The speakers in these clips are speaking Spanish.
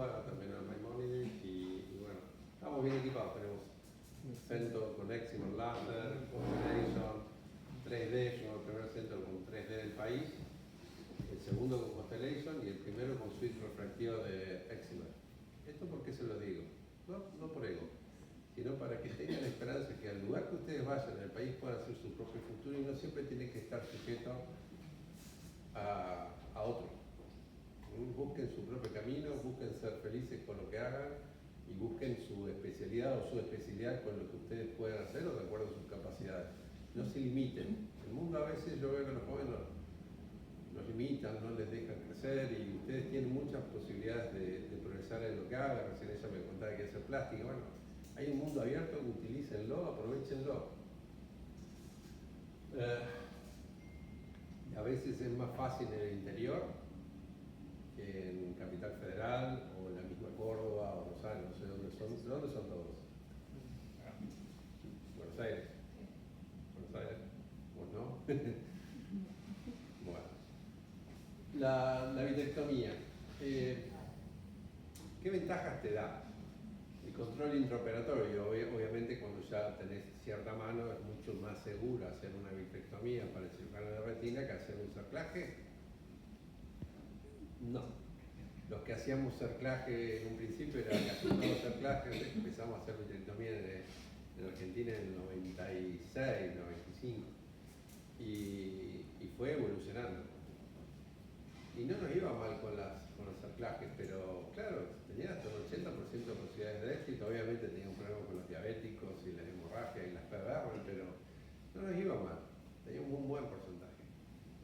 Córdoba, también a Maimónides y bueno, estamos bien equipados, tenemos centro con Eximor Laser, Constellation, 3D, somos el primer centro con 3D del país, el segundo con Constellation y el primero con suite refractiva de Eximor. ¿Esto por qué se lo digo? No por ego, sino para que tengan esperanza que al lugar que ustedes vayan, el país pueda hacer su propio futuro y no siempre tiene que estar sujeto a otro. Busquen su propio camino, busquen ser felices con lo que hagan y busquen su especialidad o su especialidad con lo que ustedes puedan hacer o de acuerdo a sus capacidades. No se limiten. El mundo a veces yo veo que los jóvenes los limitan, no les dejan crecer y ustedes tienen muchas posibilidades de progresar en lo que hagan. Recién ella me contaba que hacer plástica. Bueno, hay un mundo abierto, utilícenlo, aprovechenlo. A veces es más fácil en el interior que en Capital Federal o en la misma Córdoba o Rosario, no sé dónde son. ¿De dónde son todos? Buenos Aires. Buenos Aires. ¿O no? Bueno. La vitrectomía. ¿Qué ventajas te da? El control intraoperatorio, obviamente cuando ya tenés cierta mano es mucho más seguro hacer una vitrectomía para el cirujano de retina que hacer un cerclaje. No. Los que hacíamos cerclaje en un principio era casi todo cerclaje, empezamos a hacer vitrectomía en Argentina en el 96, 95 y fue evolucionando. Y no nos iba mal con los cerclajes, pero claro, tenía hasta un 80% de posibilidades de éxito. Obviamente tenía un problema con los diabéticos y las hemorragias y las PBR, pero no nos iba mal, tenía un buen porcentaje.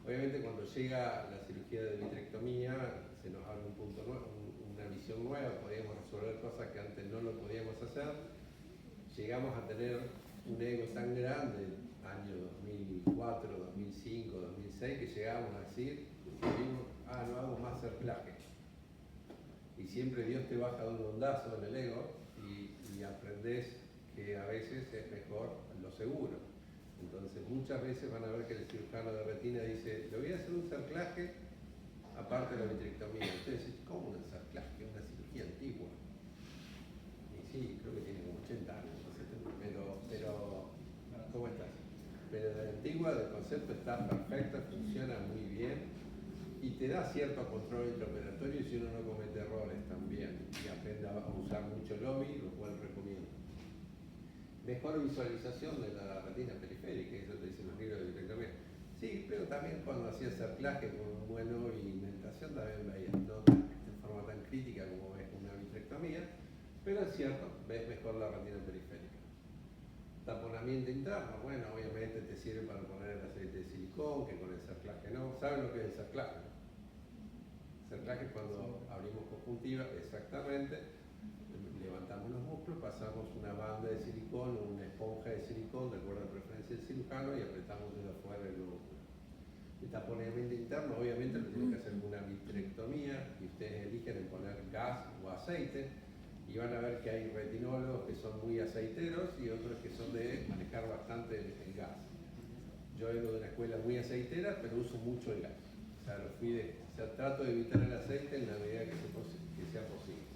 Obviamente cuando llega la cirugía de vitrectomía se nos abre un punto nuevo, una visión nueva, podíamos resolver cosas que antes no lo podíamos hacer. Llegamos a tener un ego tan grande, año 2004, 2005, 2006, que llegábamos a decir, no hago más cerclaje. Y siempre Dios te baja de un ondazo en el ego y aprendés que a veces es mejor lo seguro. Entonces muchas veces van a ver que el cirujano de retina dice, le voy a hacer un cerclaje aparte de la vitrectomía. Ustedes dicen, ¿cómo un cerclaje? Una cirugía antigua. Y sí, creo que tiene como 80 años, no sé, pero ¿cómo estás? Pero de la antigua, el concepto está perfecto, funciona muy bien y te da cierto control intraoperatorio si uno no comete errores también y aprende a usar mucho lobby, lo cual recomiendo. Mejor visualización de la retina periférica, eso te dicen los libros de vitrectomía. Sí, pero también cuando hacías cerclaje con un buen lobby y indentación también veías, no de forma tan crítica como ves una vitrectomía, pero es cierto, ves mejor la retina periférica. Taponamiento interno, bueno, obviamente te sirve para poner el aceite de silicón, que con el cerclaje no. ¿Saben lo que es el cerclaje? Cerclaje es cuando abrimos conjuntiva, exactamente, levantamos los músculos, pasamos una banda de silicón o una esponja de silicón, de acuerdo a la preferencia del cirujano, y apretamos desde afuera el músculo. El taponamiento interno, obviamente, lo tienen que hacer con una vitrectomía, y ustedes eligen en poner gas o aceite, y van a ver que hay retinólogos que son muy aceiteros y otros que son de manejar bastante el gas. Yo vengo de una escuela muy aceitera, pero uso mucho el gas. O sea, trato de evitar el aceite en la medida que sea posible.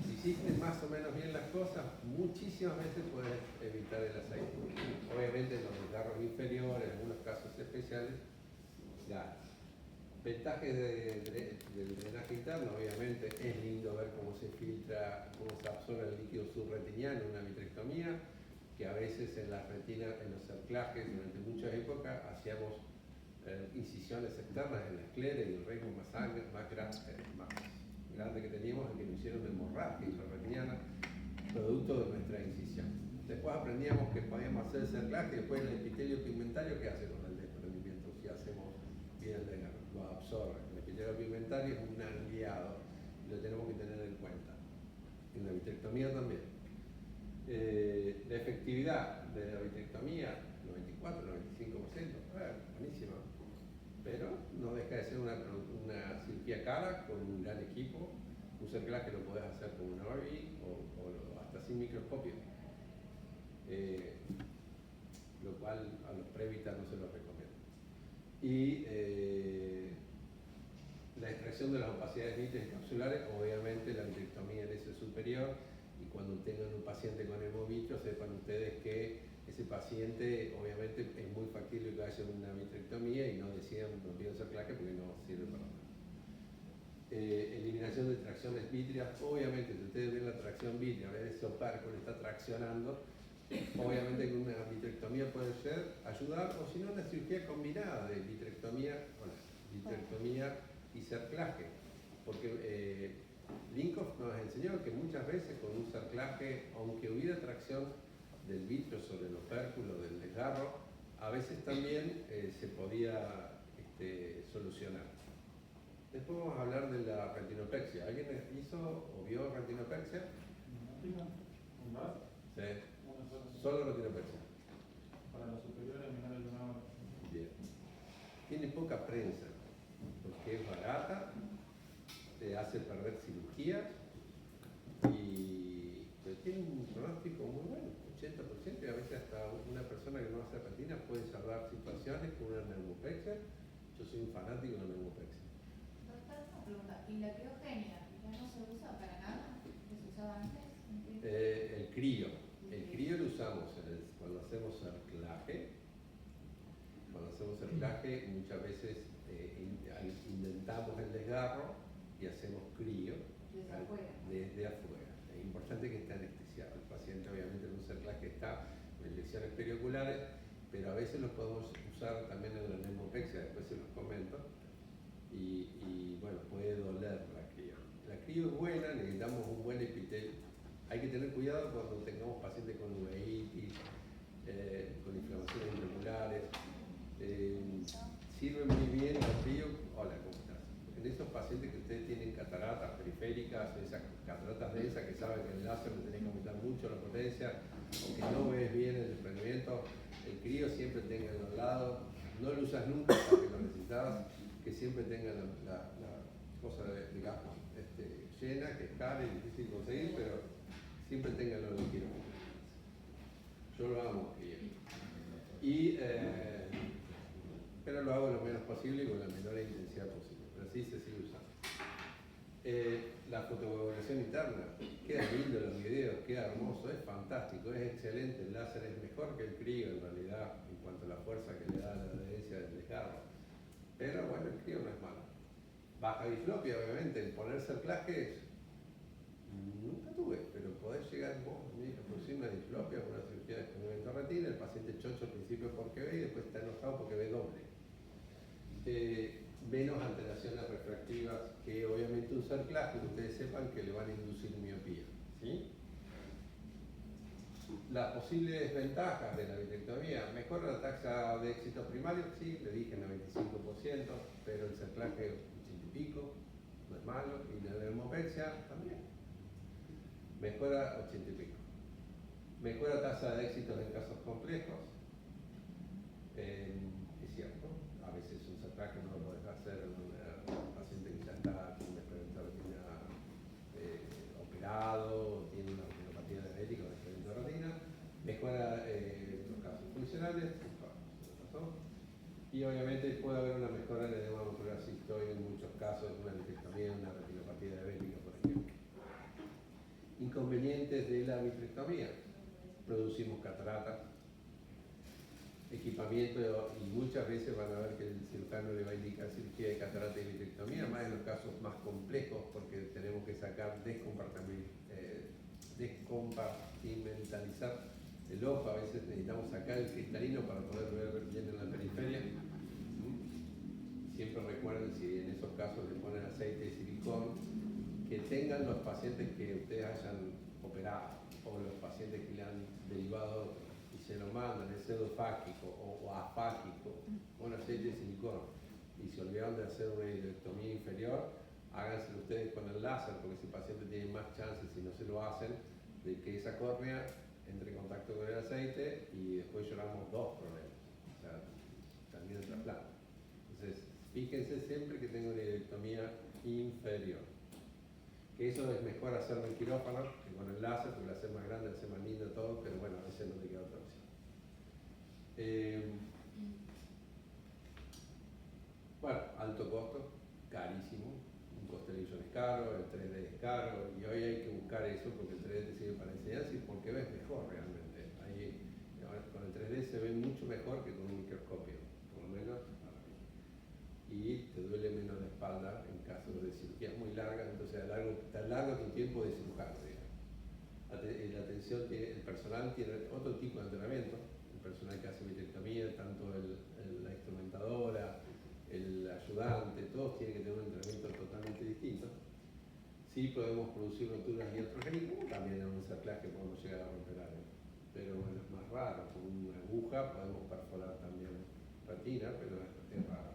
Si hiciste más o menos bien las cosas, muchísimas veces puedes evitar el aceite. Obviamente en los desgarros inferiores, en algunos casos especiales, gas. Ventajas del drenaje interno, obviamente es lindo ver cómo se filtra, cómo se absorbe el líquido subretiniano en una vitrectomía, que a veces en las retinas, en los cerclajes, durante muchas épocas hacíamos incisiones externas en la esclera y el riesgo más grande que teníamos es que nos hicieron hemorragia intrarretiniana producto de nuestra incisión. Después aprendíamos que podíamos hacer el cerclaje y después el epitelio pigmentario, ¿qué hace con el desprendimiento si hacemos bien el desgarro? Lo absorbe. El epitelio pigmentario es un aliado y lo tenemos que tener en cuenta. En la vitrectomía también. La efectividad de la vitrectomía, 94, 95%, buenísima. Pero no deja de ser una cirugía cara con un gran equipo, un cerclaje lo podés hacer con una ORI o hasta sin microscopio, lo cual a los previtas no se los recomiendo. Y La extracción de las opacidades vítreas capsulares, obviamente la vitrectomía en ese superior, y cuando tengan un paciente con hemovitrio, sepan ustedes que ese paciente obviamente es muy factible que haya una vitrectomía y no decidan romper el cerclaje porque no sirve para nada. Eliminación de tracciones vítreas, obviamente si ustedes ven la tracción vitrea, ven ese opérculo está traccionando, obviamente que una vitrectomía puede ser ayudar, o si no una cirugía combinada de vitrectomía y cerclaje, porque Linkoff nos enseñó que muchas veces con un cerclaje, aunque hubiera tracción del vitrio sobre el opérculo del desgarro, a veces también se podía solucionar. Después vamos a hablar de la retinopexia. ¿Alguien hizo o vio retinopexia? Sí. Solo retinopexia. Para los superiores menores de una hora. Bien. Tiene poca prensa, porque es barata, te hace perder cirugías y tiene un pronóstico muy bueno, 80%, y a veces hasta una persona que no hace retina puede salvar situaciones con una neumopexia. Yo soy un fanático de la neumopexia. Doctor, una pregunta, ¿y la criogenia ya no se usa para nada? ¿Que se usaba antes? El crío lo usamos cuando hacemos cerclaje. Cuando hacemos cerclaje muchas veces intentamos el desgarro y hacemos crío desde afuera. Es importante que esté anestesiado. El paciente obviamente en un cerclaje está con inyecciones perioculares, pero a veces los podemos usar también en la neumopexia, después se los comento. Y bueno, puede doler la crío. La crío es buena, necesitamos un buen epitelio. Hay que tener cuidado cuando tengamos pacientes con uveitis, con inflamaciones intraoculares. Sirve muy bien la crío. Hola, ¿cómo estás? En esos pacientes que ustedes tienen cataratas periféricas, esas cataratas densas que saben que el láser le tenés que aumentar mucho la potencia, o que no ves bien el desprendimiento, el crío siempre tenga en los lados. No lo usas nunca porque lo necesitabas, que siempre tenga la cosa de gas llena, que es cara y difícil de conseguir, pero siempre tengan lo que quiero. Yo lo amo, pero lo hago lo menos posible y con la menor intensidad posible, pero sí se sigue usando. La fotocoagulación interna, queda lindo los videos, queda hermoso, es fantástico, es excelente, el láser es mejor que el crío en realidad en cuanto a la fuerza que le da la adherencia del desgarro, pero bueno, el crío no es malo. Baja diplopia, obviamente, el poner cerclajes nunca tuve, pero podés llegar vos a producir una diplopia por una cirugía de desprendimiento de retina, el paciente chocho al principio porque ve y después está enojado porque ve doble. Menos alteraciones refractivas que obviamente un cerclaje, que ustedes sepan que le van a inducir miopía. ¿Sí? Las posibles desventajas de la vitrectomía: mejora la tasa de éxito primario, sí, le dije 95%, pero el cerclaje 80 y pico, no es malo, y la neumopexia también. Mejora 80 y pico. Mejora tasa de éxito en casos complejos. Es cierto, a veces un cerclaje no lo podés hacer en un paciente que ya está con un desprendimiento de retina operado, tiene una retinopatía diabética o desprendimiento de retina. Mejora los casos funcionales, y obviamente puede haber una mejora en el edema macular cistoide en muchos casos, una vitrectomía, una retinopatía diabética, por ejemplo. Inconvenientes de la vitrectomía: producimos cataratas, equipamiento, y muchas veces van a ver que el cirujano le va a indicar cirugía de catarata y vitrectomía, más en los casos más complejos, porque tenemos que sacar, descompartimentalizar el ojo. A veces necesitamos sacar el cristalino para poder ver bien en la periferia. Siempre recuerden, si en esos casos le ponen aceite de silicón, que tengan los pacientes que ustedes hayan operado o los pacientes que le han derivado y se lo mandan, el pseudofágico o afágico, con aceite de silicón, y se olvidaron de hacer una histerectomía inferior, háganselo ustedes con el láser, porque ese paciente tiene más chances, si no se lo hacen, de que esa córnea entre en contacto con el aceite y después lloramos dos problemas, o sea, también el trasplante. Entonces, fíjense siempre que tenga una histerectomía inferior. Que eso es mejor hacerlo en quirófano que con el láser, porque lo hace más grande, lo hace más lindo todo, pero bueno, a veces no te queda otra opción. Bueno, alto costo, carísimo, un Constellation es caro, el 3D es caro, y hoy hay que buscar eso porque el 3D te sirve para enseñanza y porque ves mejor realmente. Ahí, con el 3D se ve mucho mejor que con un microscopio, por lo menos para mí. Y te duele menos la espalda en caso de cirugías muy largas, entonces te alarga tu tiempo de cirujano, digamos. La atención el personal tiene otro tipo de entrenamiento, el personal que hace vitrectomía, tanto la instrumentadora, el ayudante, todos tienen que tener un entrenamiento totalmente distinto. Sí podemos producir roturas iatrogénicas, también en un cerclaje podemos llegar a romper algo, pero bueno, es más raro. Con una aguja podemos perforar también retina, pero es raro.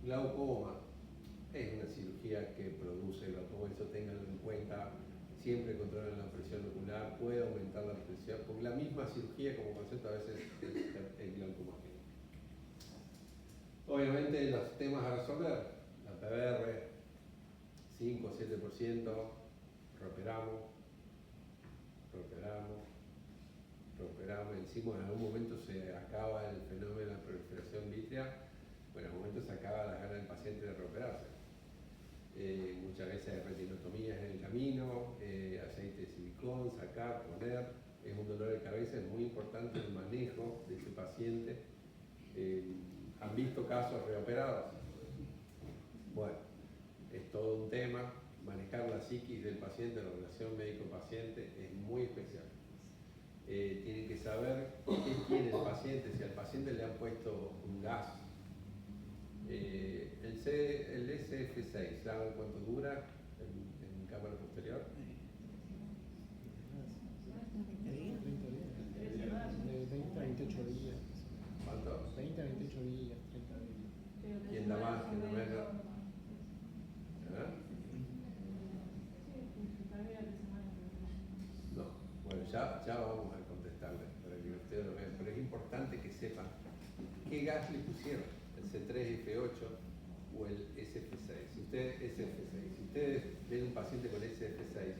Glaucoma es una cirugía que produce glaucoma, eso ténganlo en cuenta. Siempre controlan la presión ocular, puede aumentar la presión, porque la misma cirugía como concepto a veces es glaucoma. Obviamente los temas a resolver, la PBR, 5 o 7%, reoperamos, decimos en algún momento se acaba el fenómeno de la proliferación vítrea, bueno, en algún momento se acaba las ganas del paciente de reoperarse. Muchas veces hay retinotomías en el camino, aceite de silicón, sacar, poner, es un dolor de cabeza, es muy importante el manejo de ese paciente. ¿Han visto casos reoperados? Bueno, es todo un tema. Manejar la psiquis del paciente, la relación médico-paciente es muy especial. Tienen que saber qué tiene el paciente, si al paciente le han puesto un gas. El SF6, ¿saben cuánto dura en cámara posterior? 20 a 28 días. ¿Cuánto? 20 a 28 días, 30 días. ¿Quién da más? ¿Quién da menos? No, bueno, ya vamos a contestarle para que ustedes lo vean, pero es importante que sepan qué gas le pusieron, el C3F8 o el SF6. Si ustedes ven un paciente con SF6,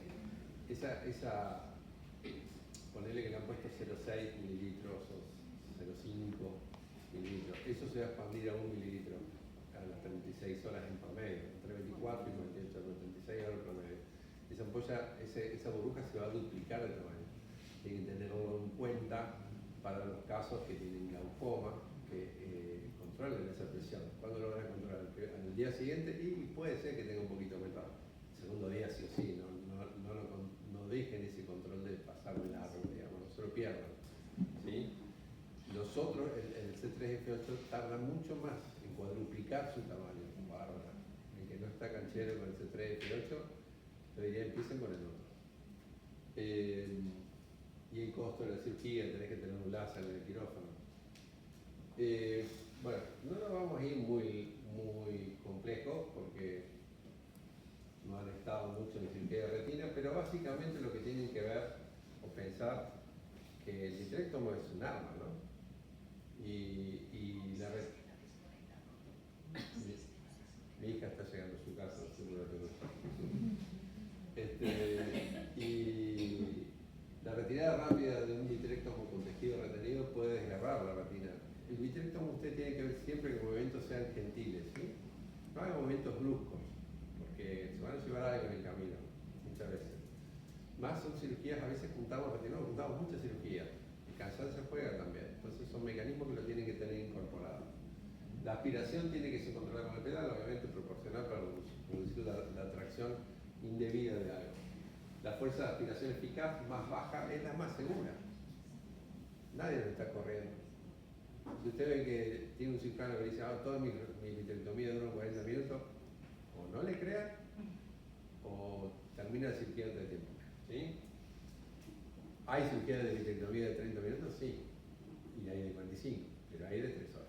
ponele que le han puesto 0,6 mililitros o 0,5 mililitros, eso se va a expandir a 1 mililitro a las 36 horas en promedio, entre 24 y 48, 36 horas en promedio. Esa ampolla, esa burbuja se va a duplicar de tamaño. Tienen que tenerlo en cuenta para los casos que tienen glaucoma, que controlen esa presión. ¿Cuándo lo van a controlar? ¿Al día siguiente? Y puede ser que tenga un poquito aumentado. El segundo día sí o sí, no dejen ese control de pasar de largo, digamos, no se lo pierdan. ¿Sí? Nosotros, el C3F8 tarda mucho más en cuadruplicar su tamaño. Bárbara. El que no está canchero con el C3F8, yo diría empiecen con el otro. Y el costo de la cirugía, tenés que tener un láser en el quirófano. Bueno, no nos vamos a ir muy complejo porque no han estado mucho en cirugía de retina, pero básicamente lo que tienen que ver o pensar que el vitrectomo es un arma, ¿no? Y la mi hija está llegando a su casa, seguro que no. Y la retirada rápida de un vitrectomo con tejido retenido puede desgarrar la retina. El vitrectomo usted tiene que ver siempre que los movimientos sean gentiles, ¿sí? No hay movimientos bruscos, porque se van a llevar algo en el camino, muchas veces. Más son cirugías, a veces juntamos muchas cirugías. El cansancio juega también, entonces son mecanismos que lo tienen que tener incorporado. La aspiración tiene que ser controlada con el pedal, obviamente proporcional para producir la atracción indebida de algo. La fuerza de aspiración eficaz más baja es la más segura. Nadie lo está corriendo. Si usted ve que tiene un cirujano que dice, toda mi vitrectomía dura 40 minutos, o no le crea, o termina la cirugía antes de tiempo. ¿Sí? ¿Hay cirugía de vitrectomía de 30 minutos? Sí. Y hay de 45, pero hay de 3 horas.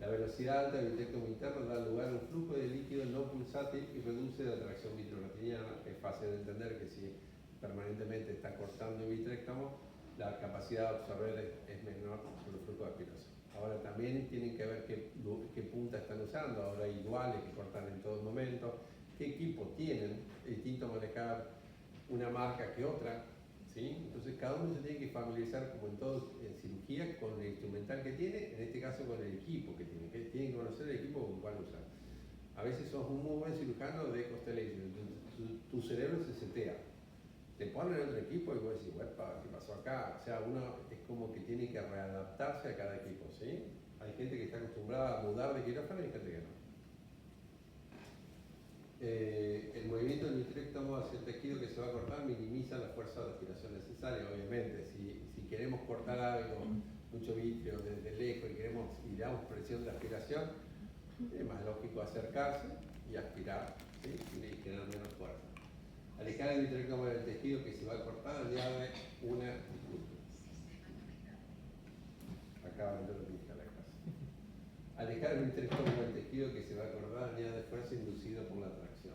La velocidad alta del vitrectomo interno da lugar a un flujo de líquido no pulsátil y reduce la tracción vitreoretiniana. Es fácil de entender que si permanentemente está cortando el vitrectomo, la capacidad de absorber es menor sobre el flujo de aspiración. Ahora también tienen que ver qué punta están usando. Ahora hay iguales que cortan en todo momento. ¿Qué equipo tienen? Es distinto manejar una marca que otra. ¿Sí? Entonces cada uno se tiene que familiarizar, como en todo en cirugía, con el instrumental que tiene, en este caso con el equipo que tiene. Que tienen que conocer el equipo con cuál usar. A veces sos un muy buen cirujano de costalesia, tu cerebro se setea. Te ponen en otro equipo y vos decís, bueno, ¿qué pasó acá? O sea, uno es como que tiene que readaptarse a cada equipo, ¿sí? Hay gente que está acostumbrada a mudar de quirófano y hay gente que no. El movimiento del vitrectomo hacia el tejido que se va a cortar minimiza la fuerza de aspiración necesaria, obviamente. Si queremos cortar algo, mucho vitrio desde lejos y damos presión de aspiración, es más lógico acercarse y aspirar, ¿sí? Y generar menos fuerza. Alejar el vitrectomo del tejido que se va a cortar añade una... Acaba de lo que la casa. Alejar el vitrectomo del tejido que se va a cortar añade fuerza inducida por la tracción.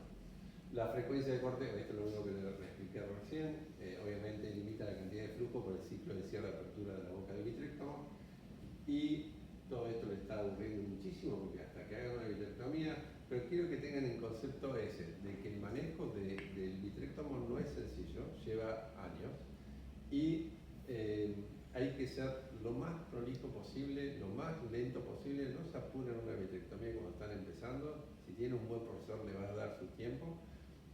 La frecuencia de corte, esto es lo único que le expliqué recién, obviamente limita la cantidad de flujo por el ciclo de cierre-apertura de la boca del vitrectomo, y todo esto le está aburriendo muchísimo porque hasta que hagan una vitrectomía, pero quiero que tengan en concepto ese, de que el manejo del vitrectomo no es sencillo, lleva años, y hay que ser lo más prolijo posible, lo más lento posible, no se apuren una vitrectomía cuando están empezando, si tienen un buen profesor le va a dar su tiempo,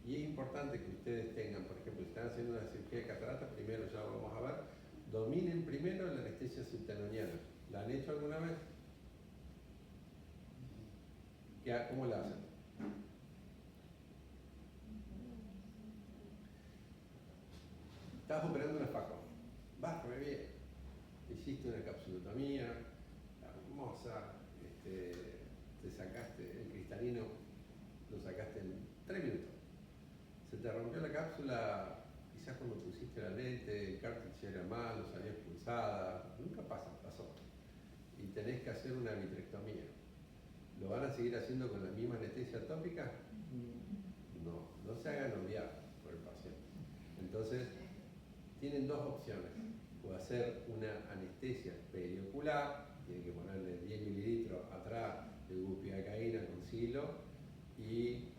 y es importante que ustedes tengan, por ejemplo, si están haciendo una cirugía de catarata, primero ya lo vamos a ver, dominen primero la anestesia subtenoniana. ¿La han hecho alguna vez? ¿Cómo la hacen? Estás operando una faco, vas re bien, hiciste una capsulotomía hermosa, te sacaste el cristalino, lo sacaste en 3 minutos. Se te rompió la cápsula, quizás cuando pusiste la lente, el cartucho era malo, salió expulsada, nunca pasó. Y tenés que hacer una vitrectomía. ¿Lo van a seguir haciendo con la misma anestesia tópica? No se hagan odiar por el paciente. Entonces, tienen dos opciones. Puede hacer una anestesia periocular, tienen que ponerle 10 mililitros atrás de bupivacaína con silo y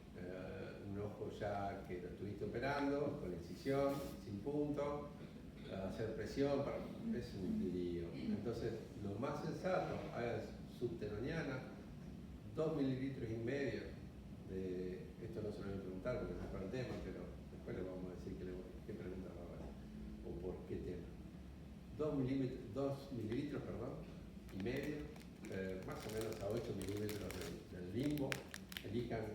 un ojo ya que lo estuviste operando, con incisión, sin punto, hacer presión, es un lío. Entonces, lo más sensato, hagan subtenoniana, 2,5 mililitros de, esto no se lo voy a preguntar porque no es para el tema, pero después le vamos a decir qué preguntas va a haber o por qué tema. 2 mililitros, y medio, más o menos a 8 milímetros del limbo, elijan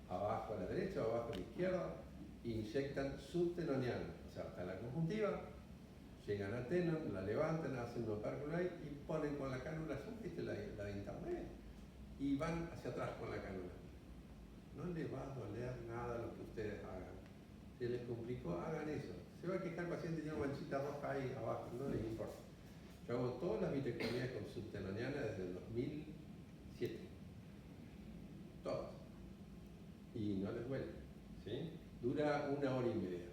abajo a la derecha o abajo a la izquierda, e inyectan subtenoniana, o sea, hasta la conjuntiva, llegan a tenon, la levantan, hacen un opérculo ahí y ponen con la cánula, ¿viste la de internet? Y van hacia atrás con la cánula. No les va a doler nada lo que ustedes hagan. Si les complicó, hagan eso. Se va a quejar el paciente, tiene una manchita roja ahí abajo, no les importa. Yo hago todas las vitrectomías con subtenoniana desde el 2007. Todas. Y no les duele. ¿Sí? Dura 1 hora y media.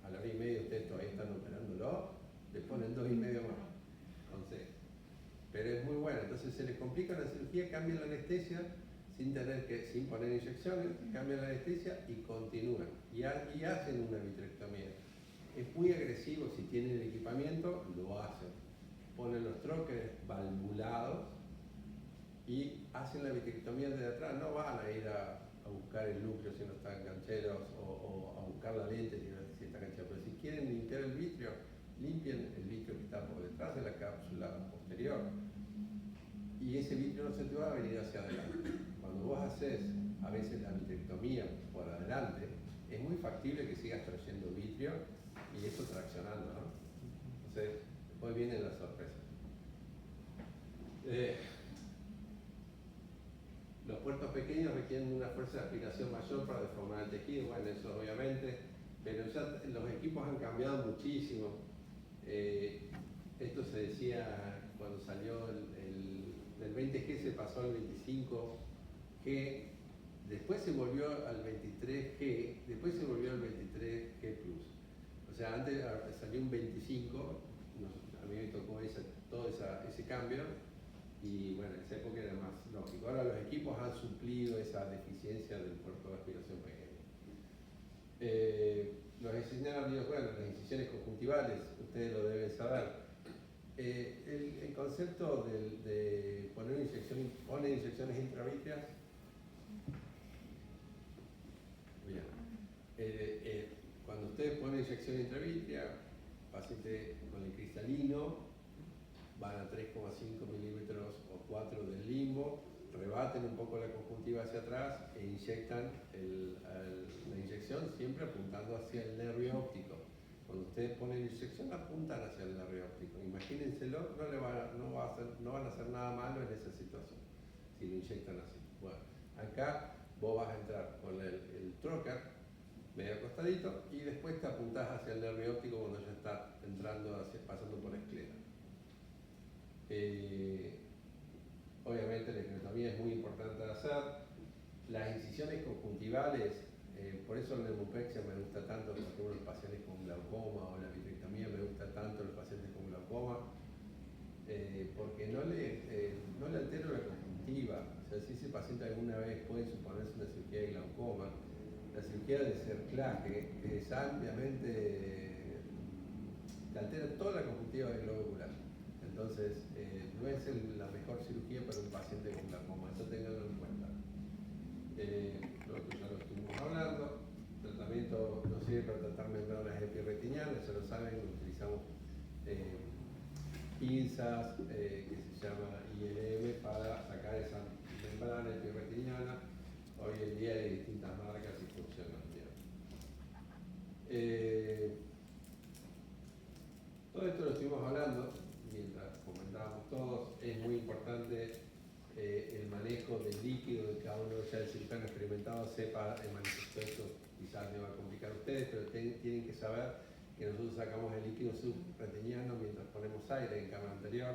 A la hora y media ustedes todavía están operándolo, le ponen 2,5 más. Entonces, pero es muy bueno. Entonces se les complica la cirugía, cambian la anestesia sin poner inyecciones, cambian la anestesia y continúan. Y hacen una vitrectomía. Es muy agresivo, si tienen el equipamiento, lo hacen. Ponen los troques valvulados y hacen la vitrectomía desde atrás. No van a ir a buscar el núcleo si no están cancheros o a buscar la lente si está canchero. Pero si quieren limpiar el vitrio, limpien el vitrio que está por detrás de la cápsula posterior. Y ese vitrio no se te va a venir hacia adelante. Cuando vos haces a veces la vitrectomía por adelante, es muy factible que sigas trayendo vitrio y eso traccionando, ¿no? Entonces, después vienen las sorpresas. Los puertos pequeños requieren una fuerza de aspiración mayor para deformar el tejido, bueno, eso obviamente, pero ya los equipos han cambiado muchísimo. Esto se decía cuando salió del 20G, se pasó al 25G, después se volvió al 23G, después se volvió al 23G+. O sea, antes salió un 25, a mí me tocó todo ese cambio, y bueno, en esa época era más lógico. Ahora los equipos han suplido esa deficiencia del puerto de aspiración pequeño. Los incisionales, bueno, las incisiones conjuntivales, ustedes lo deben saber. El concepto de poner inyecciones intravítreas ustedes ponen inyección intravítrea, paciente con el cristalino, van a 3,5 milímetros o 4 del limbo, rebaten un poco la conjuntiva hacia atrás e inyectan la inyección siempre apuntando hacia el nervio óptico. Cuando ustedes ponen la inyección apuntan hacia el nervio óptico. Imagínenselo, no van a hacer nada malo en esa situación si lo inyectan así. Bueno, acá vos vas a entrar con el trocar medio acostadito y después te apuntás hacia el nervio óptico cuando ya está entrando, pasando por la esclera. Obviamente la ectotomía es muy importante de hacer. Las incisiones conjuntivales, por eso la neumopexia me gusta tanto, por ejemplo, los pacientes con glaucoma, o la vitrectomía me gusta tanto los pacientes con glaucoma, porque no le altero la conjuntiva. O sea, si ese paciente alguna vez puede suponerse una cirugía de glaucoma, la cirugía de cerclaje es ampliamente, te altera toda la conjuntiva del globo ocular. Entonces, no es la mejor cirugía para un paciente con glaucoma, eso tenganlo en cuenta. Lo que ya lo estuvimos hablando, el tratamiento nos sirve para tratar membranas epirretinianas, ya lo saben, utilizamos pinzas que se llama ILM para sacar esa membrana epirretiniana. Hoy en día hay distintas marcas y funcionan bien. Todo esto lo estuvimos hablando mientras comentábamos todos. Es muy importante el manejo del líquido, de cada uno ya el cirujano experimentado sepa el manejo de esto. Quizás le va a complicar a ustedes, pero tienen que saber que nosotros sacamos el líquido subretiniano mientras ponemos aire en cámara anterior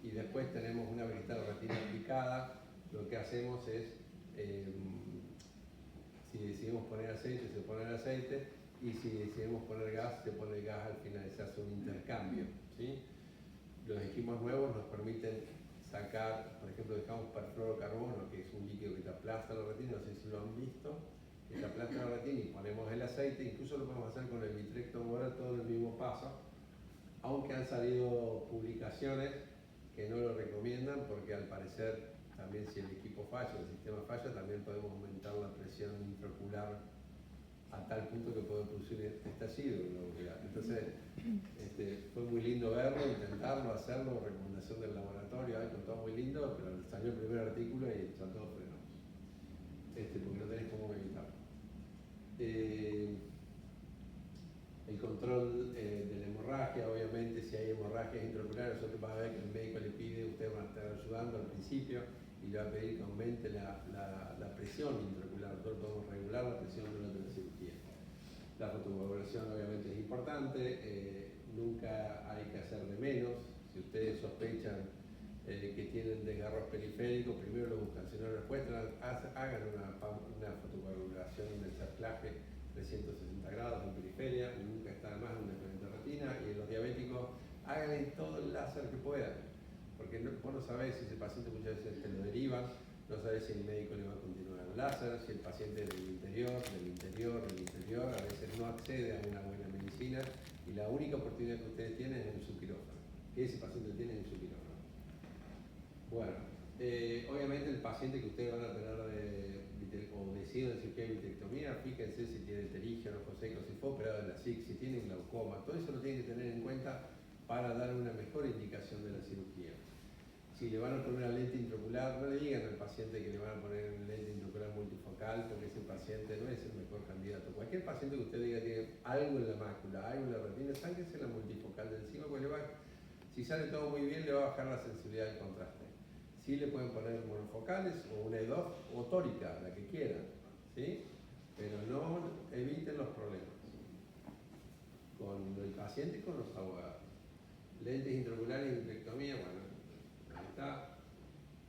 y después tenemos una vegetal retina aplicada. Lo que hacemos es, si decidimos poner aceite, se pone el aceite, y si decidimos poner gas, se pone el gas al final, se hace un intercambio, ¿sí? Los equipos nuevos nos permiten sacar, por ejemplo, dejamos perfluorocarbono, que es un líquido que te aplasta la retina, no sé si lo han visto, que te aplasta la retina y ponemos el aceite, incluso lo podemos hacer con el vitrectomo oral, todo en el mismo paso, aunque han salido publicaciones que no lo recomiendan porque al parecer también si el equipo falla, el sistema falla, también podemos aumentar la presión intraocular a tal punto que puede producir estallido globular. Entonces, fue muy lindo verlo, intentarlo, hacerlo, recomendación del laboratorio, algo todo muy lindo, pero salió el primer artículo y ya todos frenamos, porque no tenés cómo evitarlo. El control de la hemorragia, obviamente, si hay hemorragias intraoculares, nosotros va a ver que el médico le pide, usted va a estar ayudando al principio y le va a pedir que aumente la presión intraocular. Nosotros podemos regular la presión durante la cirugía. La fotocoagulación obviamente es importante, nunca hay que hacer de menos. Si ustedes sospechan que tienen desgarros periféricos, primero lo buscan, si no lo encuentran, hagan una fotocoagulación en el cerclaje 360 grados en periferia, nunca está de más una excelente retina, y en los diabéticos hagan todo el láser que puedan, porque vos no sabés si ese paciente muchas veces te lo derivan, no sabés si el médico le va a continuar el láser, si el paciente del interior, a veces no accede a una buena medicina y la única oportunidad que ustedes tienen es en su quirófano, que ese paciente tiene en su quirófano. Bueno, obviamente el paciente que ustedes van a tener o deciden si tiene vitrectomía, fíjense si tiene pterígio, ojo seco, si fue operado de la SIC, si tiene glaucoma, todo eso lo tienen que tener en cuenta para dar una mejor indicación de la cirugía. Si le van a poner una lente intraocular, no le digan al paciente que le van a poner una lente intraocular multifocal porque ese paciente no es el mejor candidato. Cualquier paciente que usted diga tiene algo en la mácula, algo en la retina, sáquese la multifocal de encima, porque si sale todo muy bien le va a bajar la sensibilidad del contraste. Sí le pueden poner monofocales o una E2 o tórica, la que quieran, ¿sí? Pero no eviten los problemas con el paciente y con los abogados. Lentes intraoculares y vitrectomía, bueno, ahí está.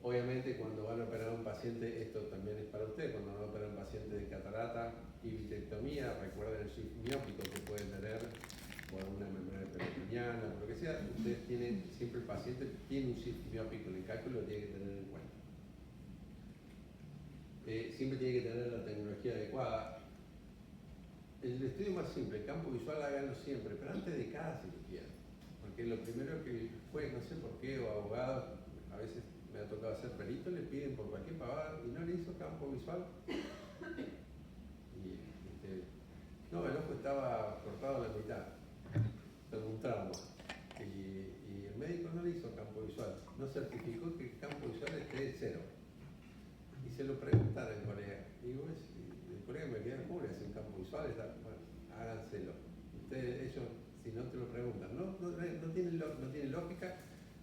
Obviamente cuando van a operar a un paciente, esto también es para ustedes, cuando van a operar a un paciente de catarata y vitrectomía, recuerden el shift miópico que pueden tener por una membrana peritoneana, por lo que sea, ustedes tienen, siempre el paciente tiene un shift miópico en el cálculo, lo tiene que tener en cuenta. Siempre tiene que tener la tecnología adecuada. El estudio más simple, el campo visual, háganlo siempre, pero antes de cada cirugía. Porque lo primero que fue, no sé por qué, o abogados, a veces me ha tocado hacer perito, le piden por cualquier pavada y no le hizo campo visual. Y, no, el ojo está estaba cortado a la mitad, con un trauma. Y el médico no le hizo campo visual, no certificó que el campo visual esté cero. Y se lo preguntaron al colega. Y digo, el colega me queda, ¿cómo le hace un campo visual? Bueno, háganselo. Ustedes, ellos, si no te lo preguntan, no tiene lógica,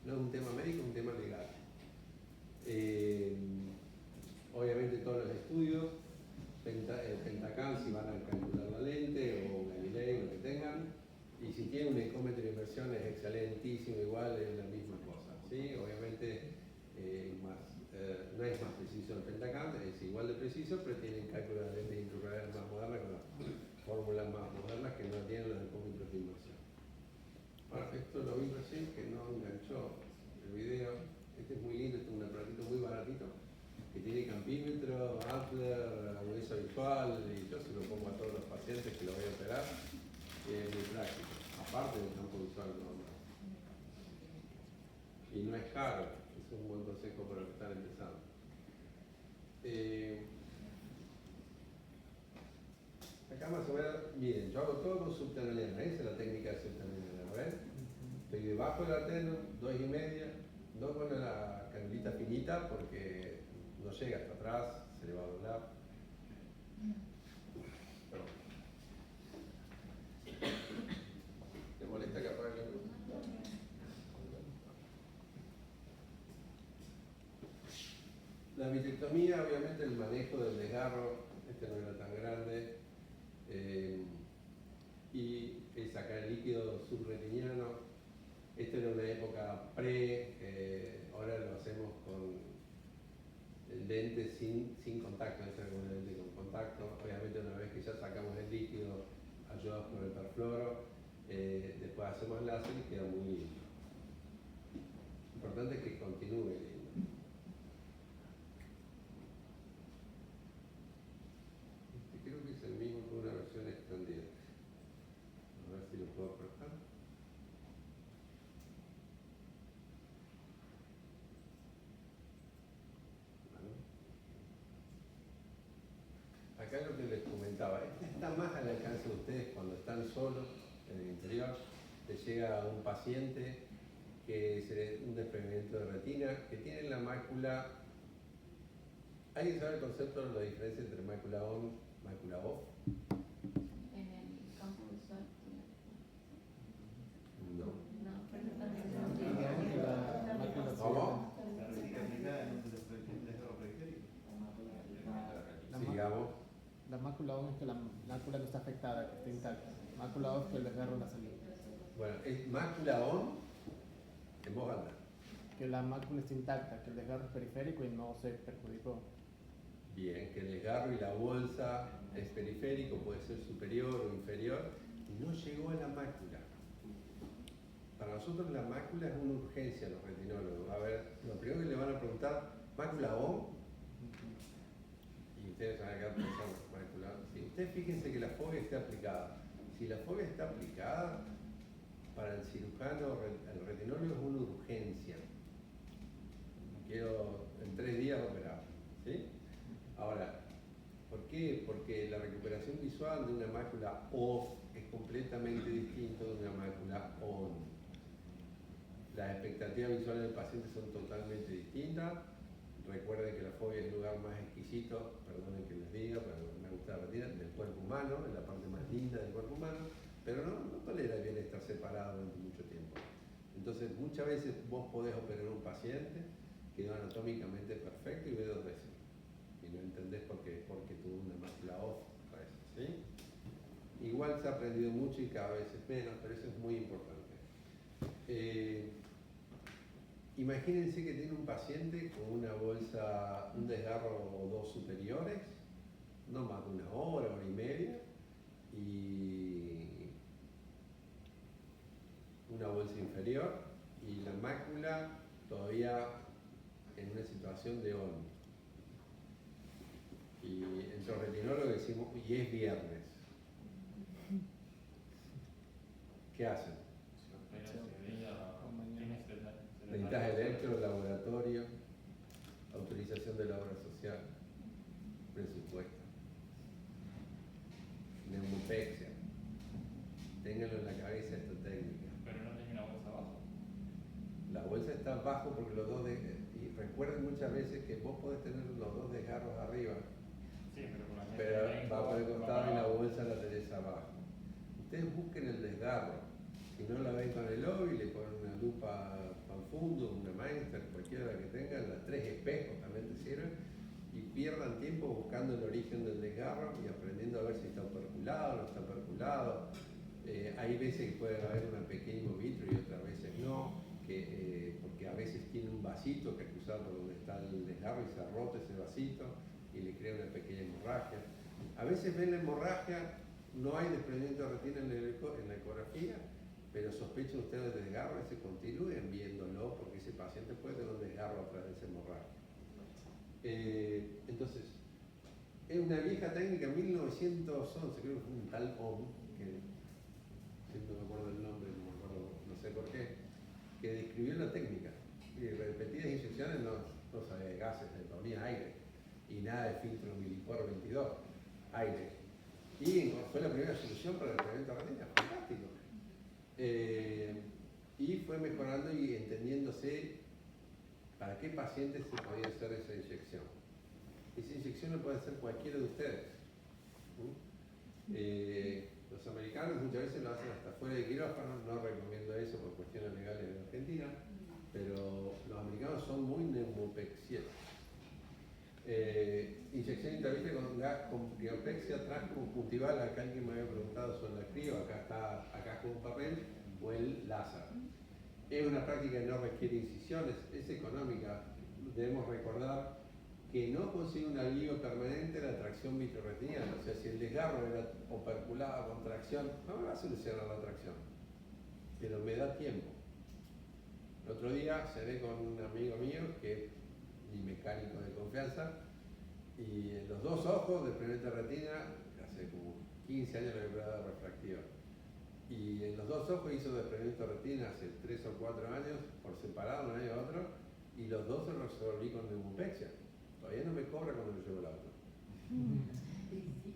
no es un tema médico, es un tema legal. Obviamente todos los estudios, Pentacam si van a calcular la lente o Galilei, lo que tengan, y si tienen un ecómetro de inversión es excelentísimo, igual es la misma cosa, ¿sí? Obviamente no es más preciso el Pentacam, es igual de preciso, pero tienen cálculos de lentes intraoculares más modernas con las fórmulas más modernas que no tienen los ecómetros de inversión. Bueno, esto lo vi recién que no enganchó el video. Este es muy lindo, este es un aparatito muy baratito que tiene campímetro, Doppler, agudeza visual, y yo se lo pongo a todos los pacientes que lo voy a operar, y es muy práctico, aparte del campo visual normal. Y no es caro, es un buen consejo para los que están empezando. Acá más o menos, miren, yo hago todo con subtenoniana, esa es la técnica de subtenoniana, ¿ven? Estoy debajo del arteno, 2,5, no con la canulita finita porque no llega hasta atrás, se le va a doblar. Perdón. ¿Te molesta que apague la luz? La vitrectomía, obviamente el manejo del desgarro, este no era tan grande, y sacar el líquido subretiniano. Esta era una época ahora lo hacemos con el lente sin contacto, esta era con el lente con contacto. Obviamente una vez que ya sacamos el líquido, ayudados con el perfluoro, después hacemos el láser y queda muy lindo. Lo importante es que continúe lindo. Creo que es el mismo con una versión extendida. A ver si lo puedo prestar. Acá lo que les comentaba, este está más al alcance de ustedes cuando están solos en el interior. Les llega un paciente que es un desprendimiento de retina, que tiene la mácula. ¿Alguien sabe el concepto de la diferencia entre mácula on y mácula off? En el campo visual. No. No, ¿Cómo? Sigamos. La mácula on es que la mácula no está afectada, que está intacta. Mácula off es que el desgarro la salió. Bueno, es mácula on en voz alta. Que la mácula está intacta, que el desgarro es periférico y no se perjudicó. Bien, que el desgarro y la bolsa es periférico, puede ser superior o inferior, y no llegó a la mácula. Para nosotros la mácula es una urgencia, los retinólogos. A ver, lo primero que le van a preguntar, ¿mácula on? Y ustedes van a quedar pensando, mácula on. Sí, ustedes fíjense que la fobia está aplicada. Si la fobia está aplicada, para el cirujano, el retinólogo es una urgencia. Quiero en 3 días operar, ¿sí? Ahora, ¿por qué? Porque la recuperación visual de una mácula off es completamente distinto de una mácula on. Las expectativas visuales del paciente son totalmente distintas. Recuerden que la fobia es el lugar más exquisito, perdonen que les diga, pero me gusta la retina, del cuerpo humano, es la parte más linda del cuerpo humano, pero no tolera bien estar separado durante mucho tiempo. Entonces, muchas veces vos podés operar a un paciente, quedó anatómicamente perfecto y ve 2 veces. Y no entendés porque tuvo una mácula off, ¿sí? Igual se ha aprendido mucho y cada vez es menos, pero eso es muy importante. Imagínense que tiene un paciente con una bolsa, un desgarro o 2 superiores, no más de 1 hora, 1 hora y media, y una bolsa inferior, y la mácula todavía en una situación de on. Y entre los retinólogos decimos, y es viernes. ¿Qué hacen? Necesitas electro, laboratorio, autorización de la obra social, presupuesto, neumopexia. Ténganlo en la cabeza esta técnica. Pero no tenía una bolsa abajo. La bolsa está abajo porque los dos y recuerden muchas veces que vos podés tener los dos desgarros arriba, Sí, pero por la pero gente va por el va costado para y la abajo. bolsa la tenés abajo. Ustedes busquen el desgarro. Si no la ven con el lobby, le ponen una lupa Fanfundo, una Meister, cualquiera que tengan, las 3 espejos también te sirven, y pierdan tiempo buscando el origen del desgarro y aprendiendo a ver si está operculado o no está operculado. Hay veces que puede haber un pequeño vitro y otras veces no, porque a veces tiene un vasito que cruzar por donde está el desgarro y se ha roto ese vasito y le crea una pequeña hemorragia. A veces ven la hemorragia, no hay desprendimiento de retina en la ecografía, pero sospechen ustedes del desgarro y se continúen viéndolo porque ese paciente puede tener un desgarro a través de esa hemorragia. Entonces, es una vieja técnica, 1911, creo que fue un tal Ohm, que siempre me acuerdo el nombre, no me acuerdo, no sé por qué, que describió la técnica. Y repetidas inyecciones no sabía de gases, le ponía aire y nada de filtro Millipore 22, aire. Y fue la primera solución para el tratamiento de retina, fantástico. Y fue mejorando y entendiéndose para qué pacientes se podía hacer esa inyección. Esa inyección la puede hacer cualquiera de ustedes. Los americanos muchas veces lo hacen hasta fuera de quirófano, no recomiendo eso por cuestiones legales en Argentina, pero los americanos son muy neumopexieros. Inyección intravítrea con criopexia transconjuntival, acá alguien me había preguntado sobre la crio, acá con un papel, o el láser. Es una práctica que no requiere incisiones, es económica. Debemos recordar que no consigue un alivio permanente la tracción vitrorretiniana. O sea, si el desgarro era operculado con tracción, no me va a solucionar la tracción, pero me da tiempo. El otro día cené con un amigo mío, que es mi mecánico de confianza, y en los dos ojos de desprendimiento de retina, hace como 15 años le había dado refractiva. Y en los dos ojos hizo desprendimiento de retina hace 3 o 4 años, por separado, un año a otro, y los dos se resolví con neumopexia. Todavía no me cobra cuando le llevo el auto.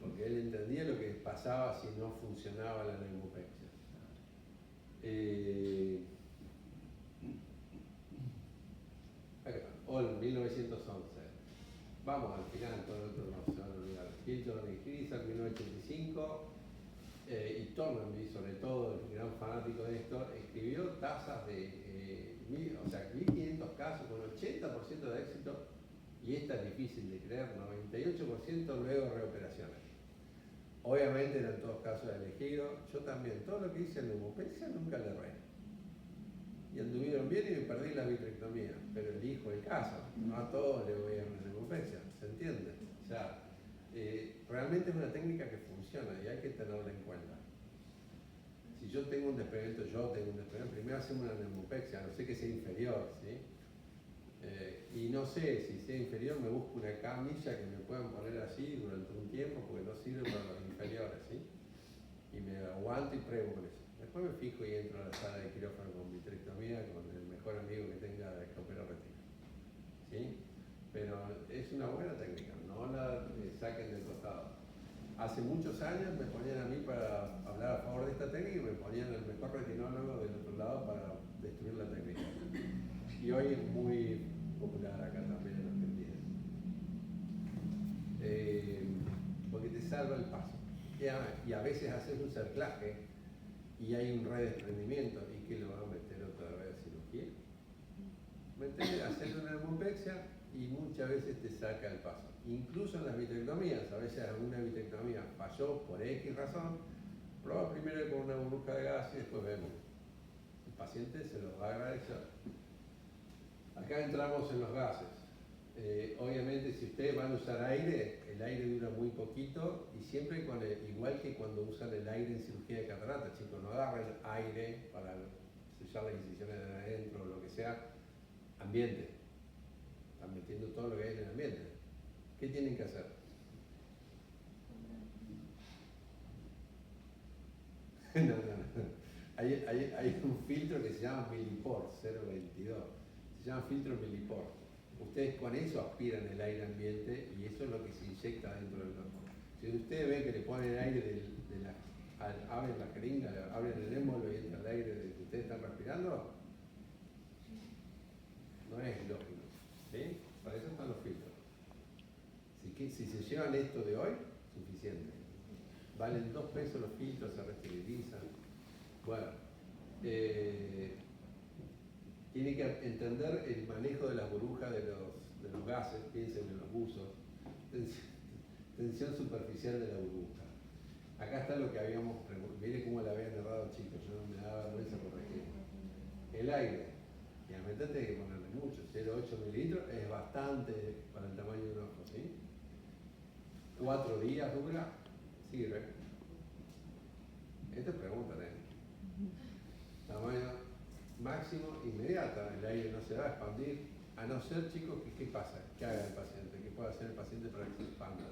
Porque él entendía lo que pasaba si no funcionaba la neumopexia. Ol, 1911. Vamos al final, todo el otro no se van a olvidar. Hilton y Grisel, 1985. Y Thornaby, sobre todo, el gran fanático de esto, escribió tasas de 1500 casos con 80% de éxito, y esta es difícil de creer, 98% luego reoperaciones. Obviamente eran todos casos elegidos, yo también, todo lo que hice en neumopexia nunca le erré. Y anduvieron bien y me perdí la vitrectomía, pero elijo el caso, no a todos le voy a dar una neumopexia, ¿se entiende? O sea, realmente es una técnica que funciona y hay que tenerla en cuenta. Si yo tengo un desprendimiento, primero hacemos una neumopexia, no sé que sea inferior, ¿sí? Y no sé si sea inferior, me busco una camilla que me puedan poner así durante un tiempo porque no sirve para los inferiores, ¿sí? Y me aguanto y pruebo con eso. Después me fijo y entro a la sala de quirófano con vitrectomía con el mejor amigo que tenga que opera retina, ¿sí? Pero es una buena técnica, no la saquen del costado. Hace muchos años me ponían a mí para hablar a favor de esta técnica y me ponían el mejor retinólogo del otro lado para destruir la técnica. Y hoy es muy popular acá también en Argentina. Porque te salva el paso. Y a veces haces un cerclaje y hay un redesprendimiento y que lo van a meter otra vez a cirugía. Hacer una neumopexia y muchas veces te saca el paso. Incluso en las vitrectomías, a veces alguna vitrectomía falló por X razón, prueba primero con una burbuja de gas y después vemos. El paciente se los va a agradecer. Acá entramos en los gases. Obviamente si ustedes van a usar aire, el aire dura muy poquito y siempre igual que cuando usan el aire en cirugía de catarata, chicos, no agarren aire para sellar las incisiones de adentro o lo que sea, ambiente. Están metiendo todo lo que hay en el ambiente. ¿Qué tienen que hacer? No. Hay un filtro que se llama Millipore 022. Se llama filtro Millipore. Ustedes con eso aspiran el aire ambiente y eso es lo que se inyecta dentro del ojo. Si ustedes ven que le ponen aire abren la jeringa, abren estén respirando, no es lógico, ¿sí? Para eso están los filtros. Si se llevan esto de hoy, suficiente. Valen 2 pesos los filtros, se resterilizan. Bueno, tiene que entender el manejo de las burbujas de los gases, piensen en los buzos, tensión superficial de la burbuja. Acá está lo que habíamos preguntado, mire cómo le habían errado chicos, yo me daba vergüenza corregir. El aire, y a meter hay que ponerle mucho, 0,8 mililitros es bastante para el tamaño de un ojo, ¿sí? 4 días dura, sirve. Esta es pregunta, tamaño máximo inmediato, el aire no se va a expandir, a no ser, chicos, que ¿qué pasa? ¿Qué haga el paciente? ¿Qué puede hacer el paciente para que se expanda?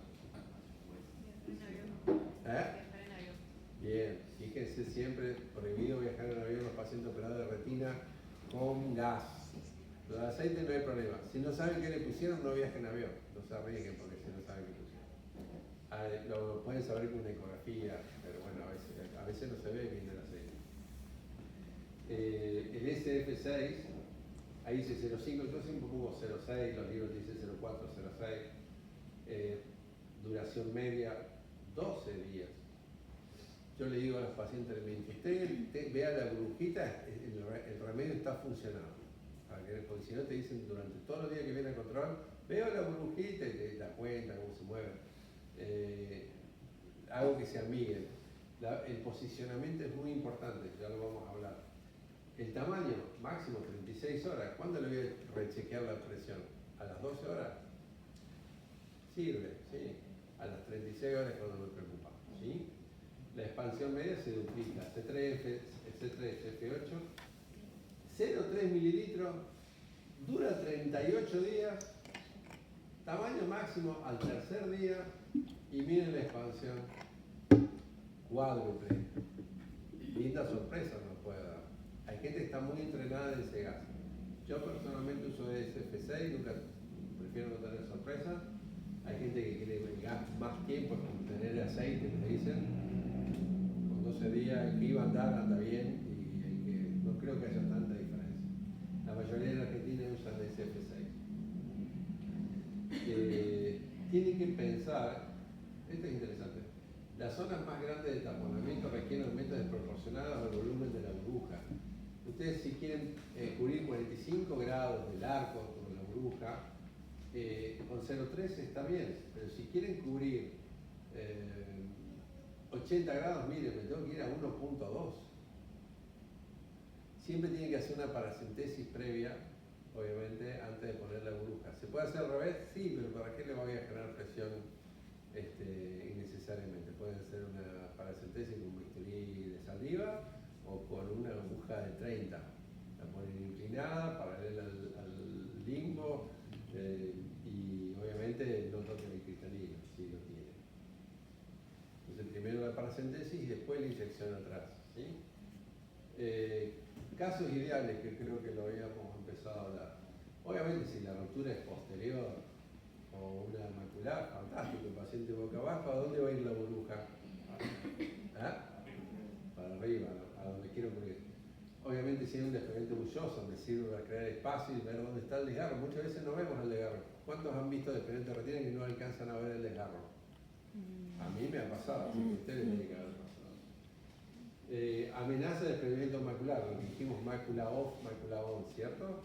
Bien, fíjense siempre, prohibido viajar en avión los pacientes operados de retina con gas. Los de aceite no hay problema. Si no saben qué le pusieron, no viajen en avión. No se arriesguen porque si no saben qué pusieron. Lo pueden saber con una ecografía, pero bueno, a veces no se ve bien el aceite. El SF6, ahí dice 0,5, yo siempre pongo 0,6, los libros dicen 0,4, 0,6. Duración media, 12 días. Yo le digo a los pacientes, usted vea la burbujita, el remedio está funcionando. Porque si no te dicen durante todos los días que viene al control, veo la burbujita y te das cuenta cómo se mueve. Algo que se amiguen. El posicionamiento es muy importante, ya lo vamos a hablar. El tamaño máximo 36 horas. ¿Cuándo le voy a rechequear la presión? ¿A las 12 horas? Sirve, sí. A las 36 horas es cuando me preocupa, ¿sí? La expansión media se duplica, C3, F8, 0,3 mililitros, dura 38 días, tamaño máximo al tercer día, y miren la expansión, cuádruple. Linda sorpresa nos puede dar. Hay gente que está muy entrenada en ese gas. Yo personalmente uso SF6, nunca prefiero no tener sorpresa. Hay gente que quiere el gas más tiempo, tener aceite, me dicen. Con 12 días el que iba a andar anda bien y no creo que haya tanta diferencia. La mayoría de la Argentina usan SF6. Tienen que pensar, esto es interesante, las zonas más grandes de taponamiento requieren aumentos desproporcionados al volumen de la burbuja. Ustedes si quieren cubrir 45 grados del arco con la burbuja, con 0,3 está bien, pero si quieren cubrir 80 grados, miren, me tengo que ir a 1,2. Siempre tienen que hacer una paracentesis previa, obviamente, antes de poner la burbuja. ¿Se puede hacer al revés? Sí, pero ¿para qué le voy a generar presión innecesariamente? Pueden hacer una paracentesis con bisturí de saliva o con una aguja de 30. La ponen inclinada, paralela al limbo, y obviamente no toquen el cristalino, si lo tienen. Entonces primero la paracentesis y después la inyección atrás, ¿sí? Casos ideales que creo que lo habíamos empezado a hablar. Obviamente si la ruptura es posterior o una macular, fantástico, el paciente boca abajo, ¿a dónde va a ir la burbuja? ¿Ah? Para arriba, a donde quiero cubrir. Obviamente si hay un despeguante bulloso me sirve para crear espacio y ver dónde está el desgarro. Muchas veces no vemos el desgarro. ¿Cuántos han visto despeguante de retina que no alcanzan a ver el desgarro? A mí me ha pasado, así que a ustedes tienen que haber pasado. Amenaza de desprendimiento macular, lo que dijimos mácula off, mácula on, ¿cierto?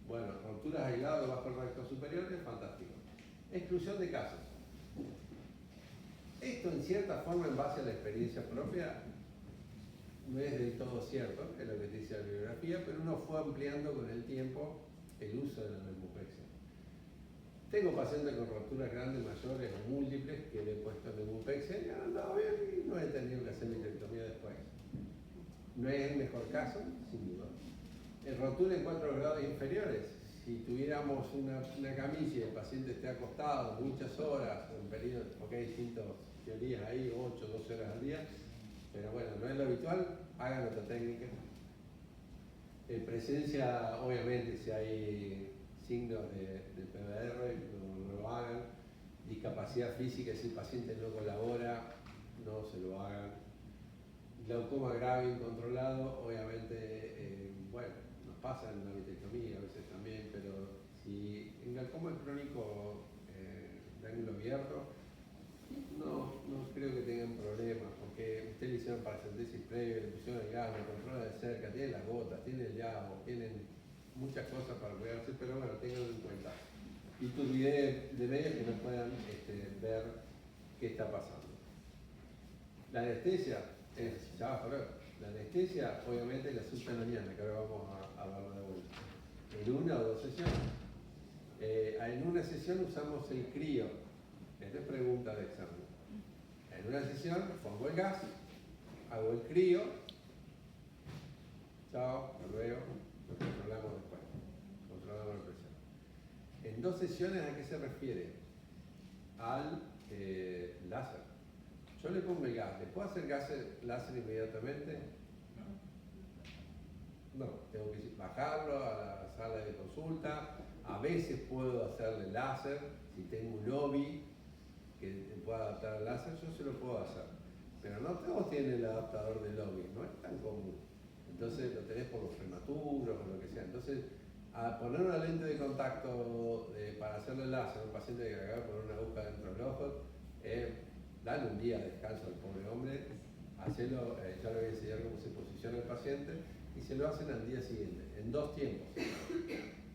Bueno, rupturas aisladas bajo el recto superior es fantástico. Exclusión de casos. Esto en cierta forma, en base a la experiencia propia, no es del todo cierto, es lo que dice la bibliografía, pero uno fue ampliando con el tiempo el uso de la neumopexia. Tengo pacientes con rupturas grandes, mayores o múltiples que le he puesto neumopexia y han andado bien y no he tenido que hacer vitrectomía después. No es el mejor caso, sin duda. En rotura en 4 grados inferiores, si tuviéramos una camilla y el paciente esté acostado muchas horas, en periodos, porque hay distintas teorías ahí, 8, 12 horas al día, pero bueno, no es lo habitual, hagan otra técnica. En presencia, obviamente, si hay signos de PVR, no lo hagan. Discapacidad física, si el paciente no colabora, no se lo hagan. glaucoma grave incontrolado, obviamente, bueno, nos pasa en la vitrectomía a veces también, pero si en glaucoma crónico de ángulo abierto, no creo que tengan problemas, porque ustedes le hicieron paracentesis previa, le pusieron el gas, lo controla de cerca, tienen las gotas, tienen el llavo, tienen muchas cosas para cuidarse, pero bueno, tenganlo en cuenta. Y tus videos de medios que no puedan ver qué está pasando. La anestesia es, ya vas a ver, la anestesia obviamente la suelta mañana, que ahora vamos a verlo de vuelta, en una o dos sesiones. En una sesión usamos el crío, esta es pregunta de examen. En una sesión pongo el gas, hago el crío, chao, hasta luego, lo controlamos después, controlamos la presión. En dos sesiones, ¿a qué se refiere? Al láser. Yo le pongo el gas, ¿le puedo hacer láser inmediatamente? No, tengo que bajarlo a la sala de consulta. A veces puedo hacerle láser, si tengo un lobby que pueda adaptar al láser, yo se lo puedo hacer. Pero no todos tienen el adaptador de lobby, no es tan común. Entonces lo tenés por los prematuros o lo que sea. Entonces, a poner una lente de contacto para hacerle láser a un paciente que acaba de poner una aguja dentro del ojo, dale un día de descanso al pobre hombre, hacelo, ya le voy a enseñar cómo se posiciona el paciente, y se lo hacen al día siguiente, en dos tiempos.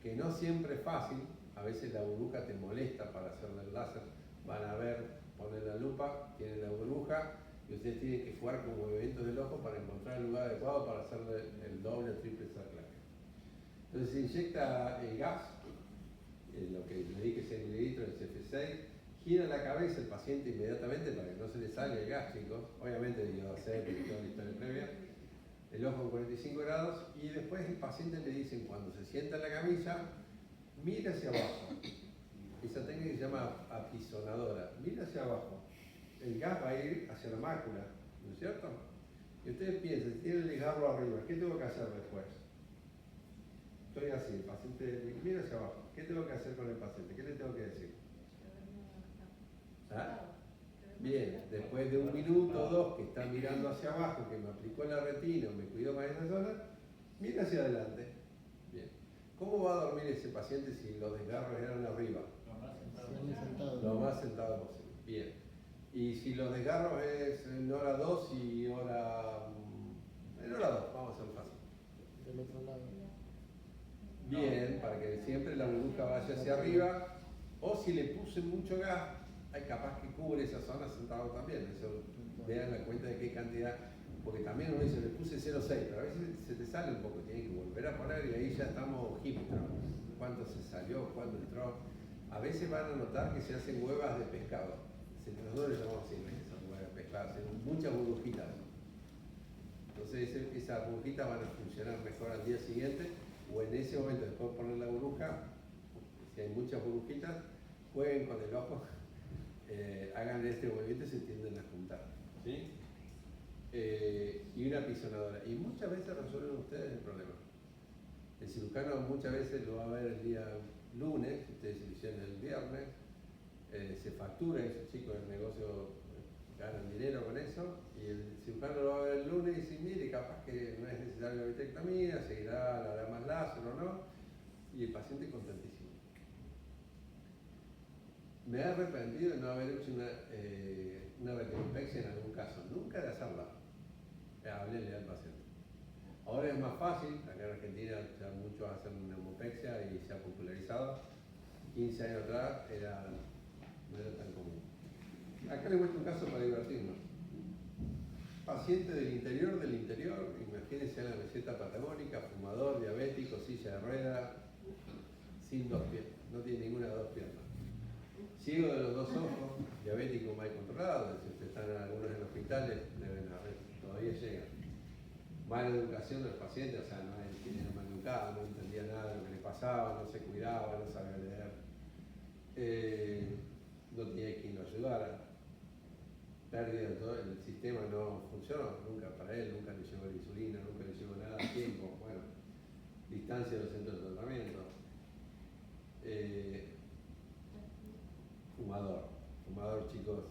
Que no siempre es fácil, a veces la burbuja te molesta para hacerle el láser, van a ver, ponen la lupa, tienen la burbuja, y ustedes tienen que jugar con movimientos del ojo para encontrar el lugar adecuado para hacerle el doble o triple cerclaje. Entonces se inyecta el gas, lo que le dije 6 mililitros del CF6, gira la cabeza el paciente inmediatamente para que no se le salga el gas, chicos. Obviamente yo hacer toda la historia previa. El ojo en 45 grados y después el paciente le dicen cuando se sienta en la camilla, mira hacia abajo. Esa técnica se llama apisonadora. Mira hacia abajo. El gas va a ir hacia la mácula, ¿no es cierto? Y ustedes piensen, si tienen el desgarro arriba, ¿qué tengo que hacer después? Estoy así, el paciente mira hacia abajo. ¿Qué tengo que hacer con el paciente? ¿Qué le tengo que decir? ¿Ah? Bien, después de un minuto o dos que está mirando hacia abajo, que me aplicó la retina o me cuidó más esa zona, mira hacia adelante. Bien. ¿Cómo va a dormir ese paciente si los desgarros eran arriba? Lo más sentado posible. Bien. Y si los desgarros es en hora 2 y hora... En hora 2, vamos a hacerlo fácil. Del otro lado. Bien, para que siempre la burbuja vaya hacia arriba. O si le puse mucho gas, hay capaz que cubre esa zona sentado también. Eso, vean la cuenta de qué cantidad. Porque también uno dice, le puse 0,6, pero a veces se te sale un poco, tienes que volver a poner y ahí ya estamos hipster. ¿Cuánto se salió? ¿Cuánto entró? A veces van a notar que se hacen huevas de pescado. Nosotros le llamamos así, ¿no? Esas huevas de pescado, hacen muchas burbujitas. Entonces esas burbujitas van a funcionar mejor al día siguiente o en ese momento después de poner la burbuja, si hay muchas burbujitas, jueguen con el ojo, hagan este movimiento y se tienden a juntar. ¿Sí? Y una apisonadora. Y muchas veces resuelven ustedes el problema. El cirujano muchas veces lo va a ver el día lunes, ustedes se lo hicieron el viernes, se factura, esos chicos del negocio ganan dinero con eso, y el cirujano lo va a ver el lunes y dice, mire, capaz que no es necesaria la vitrectomía, seguirá, la hará más láser o no, y el paciente contentísimo. Me he arrepentido de no haber hecho una retinoplexia en algún caso, nunca de hacerla. Háblele al paciente. Ahora es más fácil, acá en Argentina ya muchos hacen neumopexia y se ha popularizado. 15 años atrás no era tan común. Acá les muestro un caso para divertirnos. Paciente del interior, imagínense en la meseta patagónica, fumador, diabético, silla de ruedas, sin dos piernas, no tiene ninguna de dos piernas. Ciego de los dos ojos, diabético mal controlado, si están algunos en hospitales, deben haber, todavía llegan. Mala educación del paciente, o sea, no era mal educado, no entendía nada de lo que le pasaba, no se cuidaba, no sabía leer. No tenía quien lo ayudara. Pérdida de todo, el sistema no funcionó, nunca para él, nunca le llegó la insulina, nunca le llegó nada a tiempo. Bueno, distancia de los centros de tratamiento. Fumador, chicos,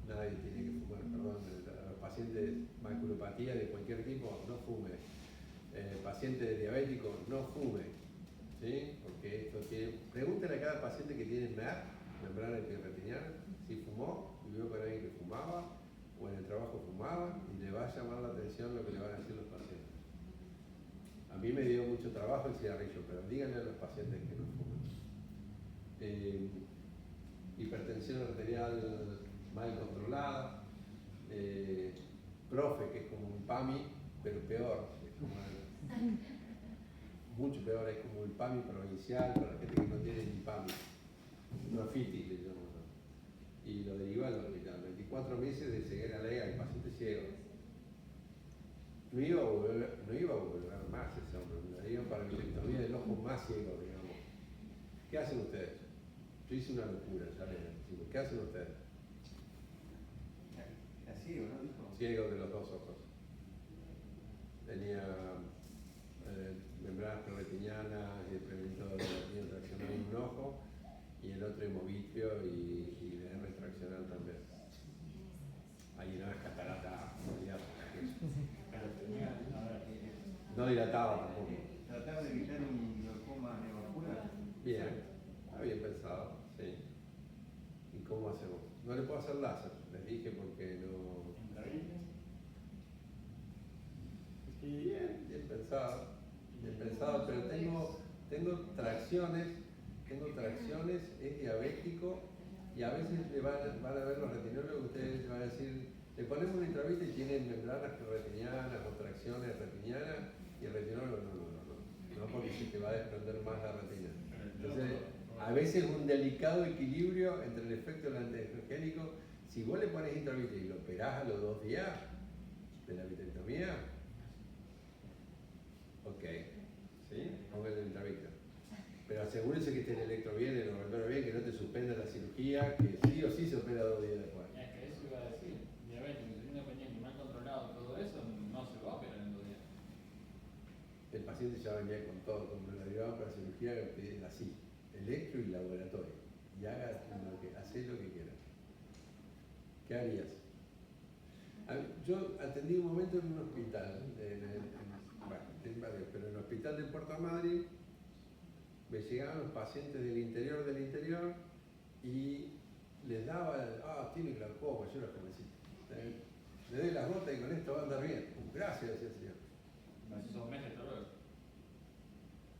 nadie tiene que fumar, perdón, pacientes maculopatía de cualquier tipo, no fume. Pacientes diabéticos, no fume. ¿Sí? Porque esto tiene... Pregúntale a cada paciente que tiene MER, membrana epirretiniana, si fumó, y vio con alguien que fumaba, o en el trabajo fumaba, y le va a llamar la atención lo que le van a decir los pacientes. A mí me dio mucho trabajo el cigarrillo, pero díganle a los pacientes que no fumen. Hipertensión arterial mal controlada, profe, que es como un PAMI, pero peor, es como mucho peor, es como el PAMI provincial para la gente que no tiene ni PAMI, profitis le llamamos. Y lo deriva al hospital, 24 meses de ceguera alega, el paciente ciego. No iba a volver más ese hombre, me la iban para vitrectomía del ojo más ciego, digamos. ¿Qué hacen ustedes? Yo hice una locura, ya les digo. ¿Qué hacen ustedes? Era ciego, ¿no? Dijo. Ciego de los dos ojos. Tenía membranas preretinianas y el preventor de traccional en un ojo y el otro hemovitrio y de R traccional también. Ahí no es catarata, Pero tenía, a ver, no dilataba tampoco. Trataba de evitar un glaucoma neovascular. Bien, está bien pensado, sí. ¿Y cómo hacemos? No le puedo hacer láser, les dije porque no... Bien pensado, pero tengo tracciones, es diabético y a veces le van a ver los retinólogos, ustedes le van a decir, le ponemos una intravita y tienen membranas retinianas o tracciones retinianas y el retinólogo no porque se te va a desprender más la retina. Entonces, a veces un delicado equilibrio entre el efecto del antiestrogénico, si vos le pones intravita y lo operás a los 2 días de la vitrectomía, ok, ¿sí? Póngale el intravita. Pero asegúrense que esté el electro bien, el ordenador bien, que no te suspenda la cirugía, que sí o sí se opera 2 días después. es que eso iba a decir, diabético, insulina dependiente, mal controlado, todo eso, no se va a operar en 2 días. El paciente ya venía con todo, como lo derivaban para cirugía, que pedían así, electro y laboratorio. Y hacé lo que quieras. ¿Qué harías? Yo atendí un momento en un hospital, en varios, pero en el hospital de Puerto Madryn me llegaban los pacientes del interior y les daba, tiene glaucoma, yo los convencí. Le doy las gotas y con esto va a andar bien. Gracias, decía el señor. Así son meses, hasta luego.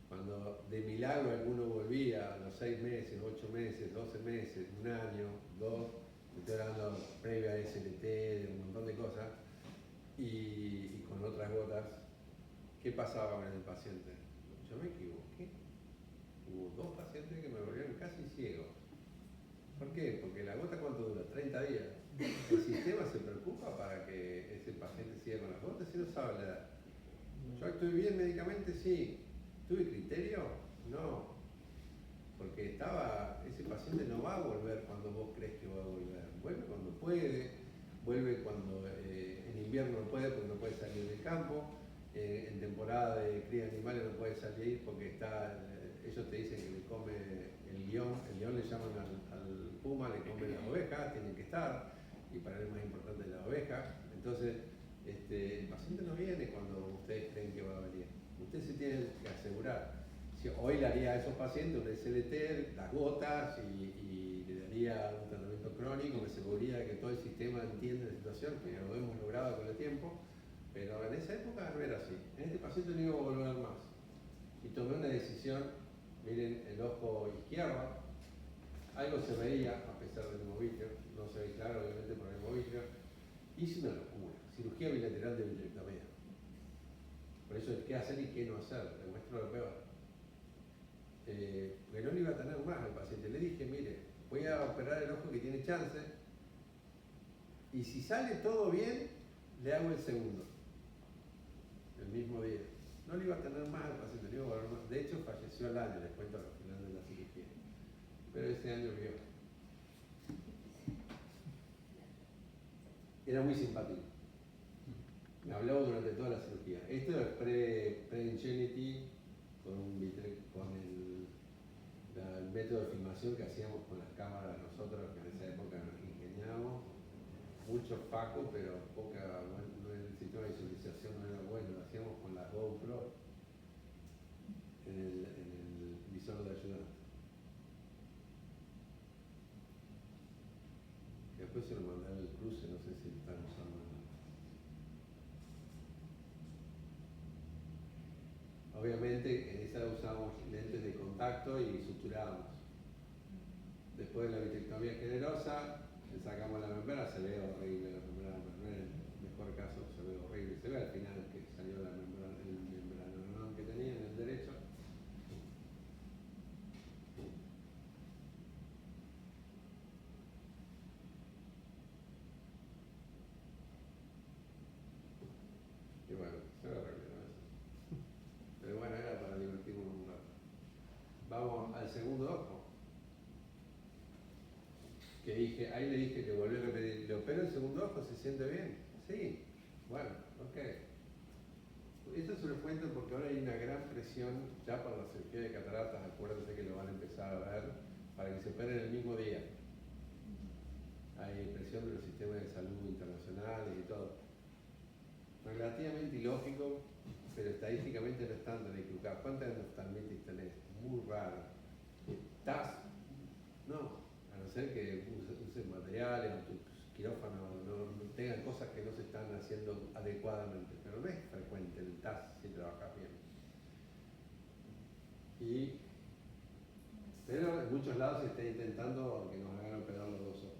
Cuando de milagro alguno volvía a los 6 meses, 8 meses, 12 meses, 1 año, 2, estoy hablando previa a SLT, de un montón de cosas, y con otras gotas, ¿qué pasaba con el paciente? Yo me equivoqué. Hubo 2 pacientes que me volvieron casi ciegos. ¿Por qué? Porque la gota, ¿cuánto dura? 30 días. El sistema se preocupa para que ese paciente siga con las gotas y no sabe la edad. ¿Yo actué bien médicamente? Sí. ¿Tuve criterio? No. Porque ese paciente no va a volver cuando vos crees que va a volver. Vuelve cuando puede, vuelve cuando en invierno no puede porque no puede salir del campo, en temporada de cría de animales no puede salir porque ellos te dicen que le come el león le llaman al puma, le come las ovejas, tienen que estar, y para él es más importante la oveja. Entonces, el paciente no viene cuando ustedes creen que va a venir. Usted se tiene que asegurar. Si hoy le haría a esos pacientes un SLT, las gotas y le daría un tratamiento crónico, me aseguraría que todo el sistema entiende la situación, que lo hemos logrado con el tiempo, pero en esa época no era así. En este paciente no iba a volver más. Y tomé una decisión, miren el ojo izquierdo, algo se veía a pesar del hemovitrio, no se ve claro obviamente por el hemovitrio, hice una locura, cirugía bilateral de vitrectomía. Por eso es qué hacer y qué no hacer, le muestro lo peor. Porque no le iba a tener más al paciente. Le dije, mire, voy a operar el ojo que tiene chance y si sale todo bien, le hago el segundo, el mismo día. No le iba a tener más al paciente, le iba a volver más. De hecho, falleció al año, les cuento al final de la cirugía. Pero ese año vio. Era muy simpático. Me hablaba durante toda la cirugía. Esto es pre-Ingenuity con el método de filmación que hacíamos con las cámaras nosotros, que en esa época nos ingeniábamos. mucho FACO, pero poca, el sistema de visualización no era bueno, lo hacíamos con la GoPro en el visor de ayuda. Y después se lo mandé al cruce, no sé si lo están usando. Obviamente en esa usamos lentes de contacto y suturábamos. Después de la vitrectomía generosa, le sacamos la membrana, se ve horrible la membrana, pero en el mejor caso se ve horrible. Se ve al final que salió la membrana, el membranón que tenía en el derecho. Y bueno, se ve horrible, ¿no? Pero bueno, era para divertirnos un rato. Vamos al segundo ojo. Que dije, ahí le dije que volví a repetir, ¿le opero el segundo ojo? ¿Se siente bien? Sí. Bueno, ok. Esto se lo cuento porque ahora hay una gran presión ya para la cirugía de cataratas, acuérdense que lo van a empezar a ver, para que se operen el mismo día. Hay presión de los sistemas de salud internacionales y todo. Relativamente ilógico, pero estadísticamente no están tan equivocados. ¿Cuántas endoftalmitis tenés? Muy raro. ¿TAS? No. A no ser que usen materiales o tus quirófanos no tengan cosas que no se están haciendo adecuadamente, pero no es frecuente el TAS si trabajas bien. Pero en muchos lados se está intentando que nos hagan operar los dos ojos.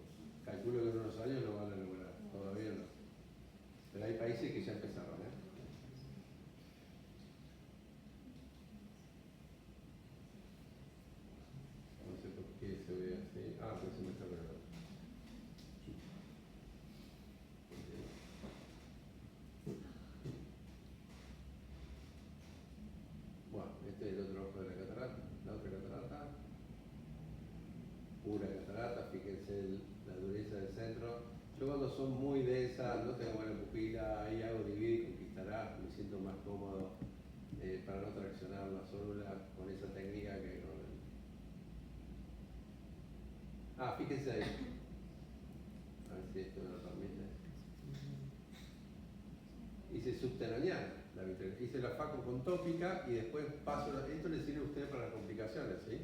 Calculo que en unos años lo van a lograr, todavía no. Pero hay países que ya empezaron, ¿eh? No sé por qué se ve así. Ah, pues se me está pegando. Bueno, este es el otro ojo de la catarata, la otra catarata, pura catarata, fíjense la dureza del centro. Yo cuando son muy densas, no tengo buena pupila, ahí hago divide y conquistará, me siento más cómodo para no traccionar la célula con esa técnica que con el... Ah, fíjense ahí. A ver si esto me lo permite. Hice subterraneana, hice la FACO con tópica y después paso, esto le sirve a ustedes para las complicaciones, ¿sí?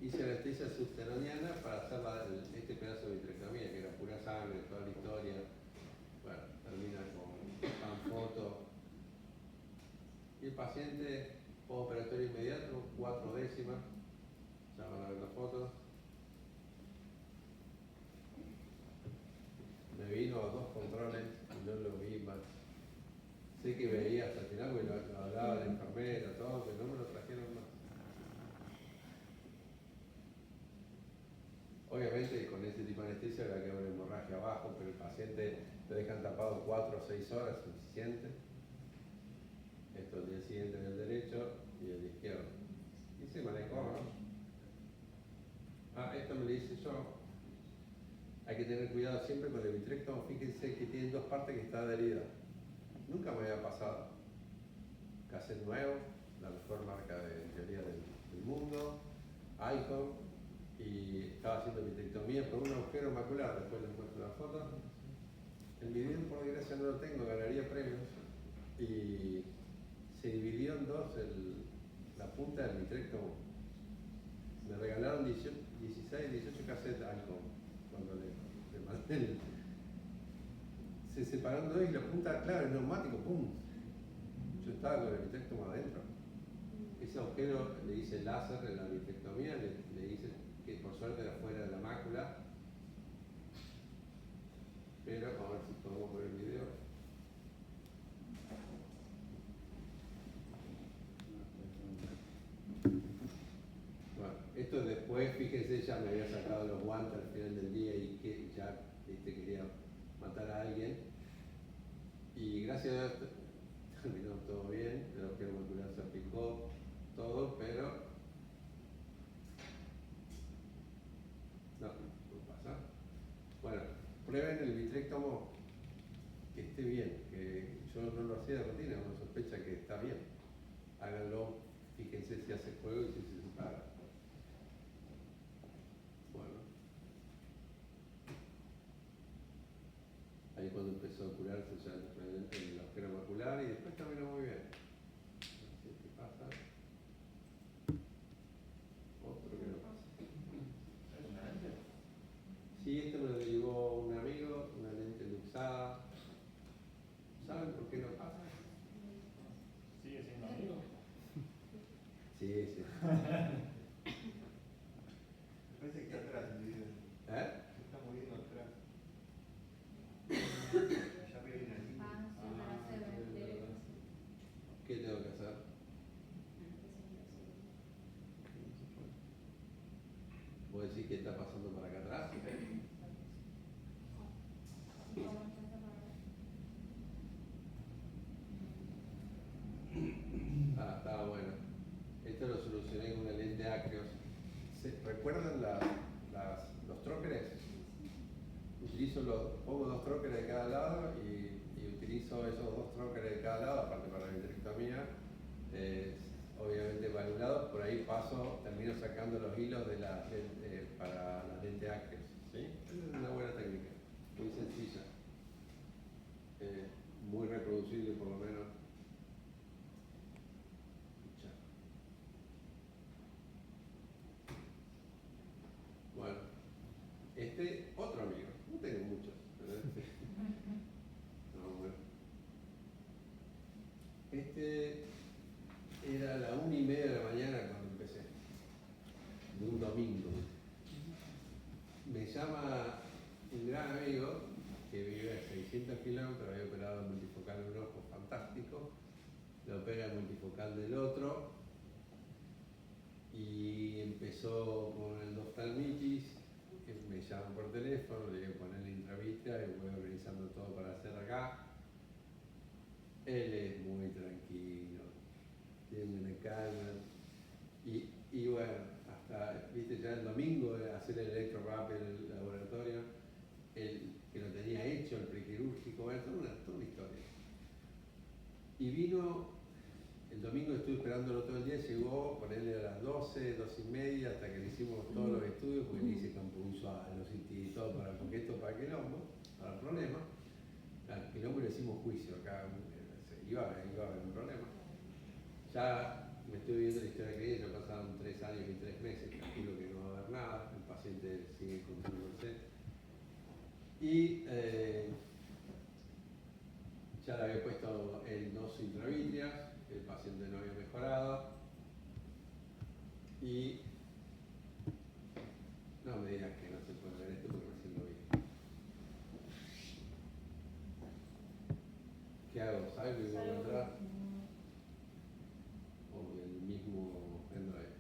Hice anestesia subterraneana para hacer este pedazo de vitrectomía, que era pura sangre, toda la historia. Bueno, termina con panfoto. Y el paciente, postoperatorio inmediato, 4 décimas. Ya van a ver las fotos. Me vino a 2 controles y no lo vi más. Sé que veía hasta el final, porque lo hablaba la enfermera, todo, pero no me lo trajeron más. Obviamente con ese tipo de anestesia va a quedar una hemorragia abajo, pero el paciente lo dejan tapado 4 o 6 horas, suficiente. Esto el día siguiente en el derecho y el izquierdo. Y se manejó, ¿no? Ah, esto me lo hice yo. Hay que tener cuidado siempre con el vitrectomo. Fíjense que tiene 2 partes que está adherida. Nunca me había pasado. Cassette nuevo, la mejor marca de teoría del mundo, Icon, y estaba haciendo vitrectomía por un agujero macular. Después les muestro la foto. El video por desgracia no lo tengo, ganaría premios. Y se dividió en 2 la punta del vitrectomo. Me regalaron 16, 18 cassettes Icon cuando le mandé el... Se separaron 2 y la punta, claro, el neumático, ¡pum! Yo estaba con el vitrectomo adentro. Ese agujero le hice láser en la vitrectomía, le hice que por suerte era fuera de la mácula. Pero a ver si podemos ver el video. Bueno, esto después, fíjense, ya me había sacado los guantes al final del día y que ya quería matar a alguien. Y gracias a Dios terminó todo bien, el agujero macular se aplicó, todo, pero no pasa. Bueno, prueben el vitrectomo que esté bien, que yo no lo hacía de rutina, uno sospecha que está bien. Háganlo, fíjense si hace juego y si se separa. Bueno. oculares, o sea, el agujero macular, y después caminó muy bien. No sé qué pasa. Otro que no pasa. ¿Es una lente? Sí, esto me lo llevó un amigo, una lente luxada. ¿Saben por qué no pasa? ¿Sigue siendo amigo? Sí, sí. Me parece que atrás el video. ¿Eh? Se está moviendo atrás. Ya veo una línea. Ah, sí, para hacer el derecho. ¿Qué tengo que hacer? ¿Vos decís que está pasando para acá atrás? Ah, estaba bueno. Esto lo solucioné con una lente Acreos. ¿Recuerdan los tróqueres? Pongo dos tróqueres de cada lado y utilizo esos dos tróqueres de cada lado, aparte para la vitrectomía, obviamente valvulados. Por ahí termino sacando los hilos para la lente Acreos. ¿Sí? Es una buena técnica, muy sencilla, muy reproducible por lo menos. Bueno, otro amigo, no tengo muchos, pero no, bueno. Era la 1:30 de la mañana cuando empecé, de un domingo. Me llama un gran amigo que vive a 600 kilómetros, había operado el multifocal de un ojo fantástico, lo opera el multifocal del otro, y empezó con el oftalmitis. Me llaman por teléfono, le digo poner la intravítrea y voy organizando todo para hacer acá. Él es muy tranquilo, tiene una calma. Y bueno, hasta, viste, ya el domingo de hacer el electrorap en el laboratorio, que lo tenía hecho, el prequirúrgico, bueno, toda una historia. Y vino, el domingo estuve esperándolo todo el día, llegó, ponerle a las 12, 12:30, hasta que le hicimos todos los estudios, porque le hice campo visual, los y todo, porque esto para quilombo, para el problema. Al quilombo le hicimos juicio acá, iba a haber un problema. Ya me estoy viendo la historia clínica, ya pasaron 3 años y 3 meses, calculo que no va a haber nada, el paciente sigue controlándose. Y ya le había puesto el 2 intravítreas, el paciente no había mejorado. Y no me digas que no se puede ver esto porque recién lo vi. ¿Qué hago? ¿Sabes que voy a entrar? O el mismo pendrive.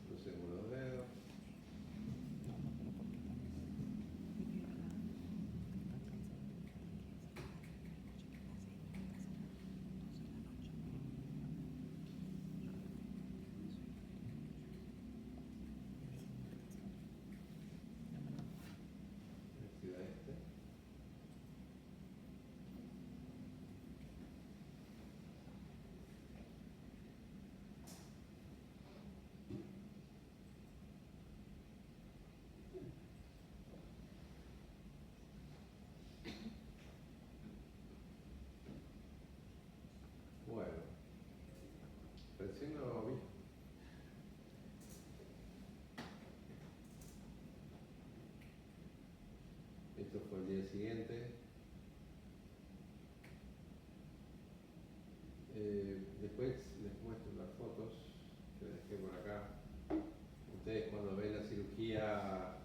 Crucemos los dedos. Activa este. Bueno, recién lo vi. Esto fue el día siguiente. Después les muestro las fotos que dejé por acá. Ustedes cuando ven la cirugía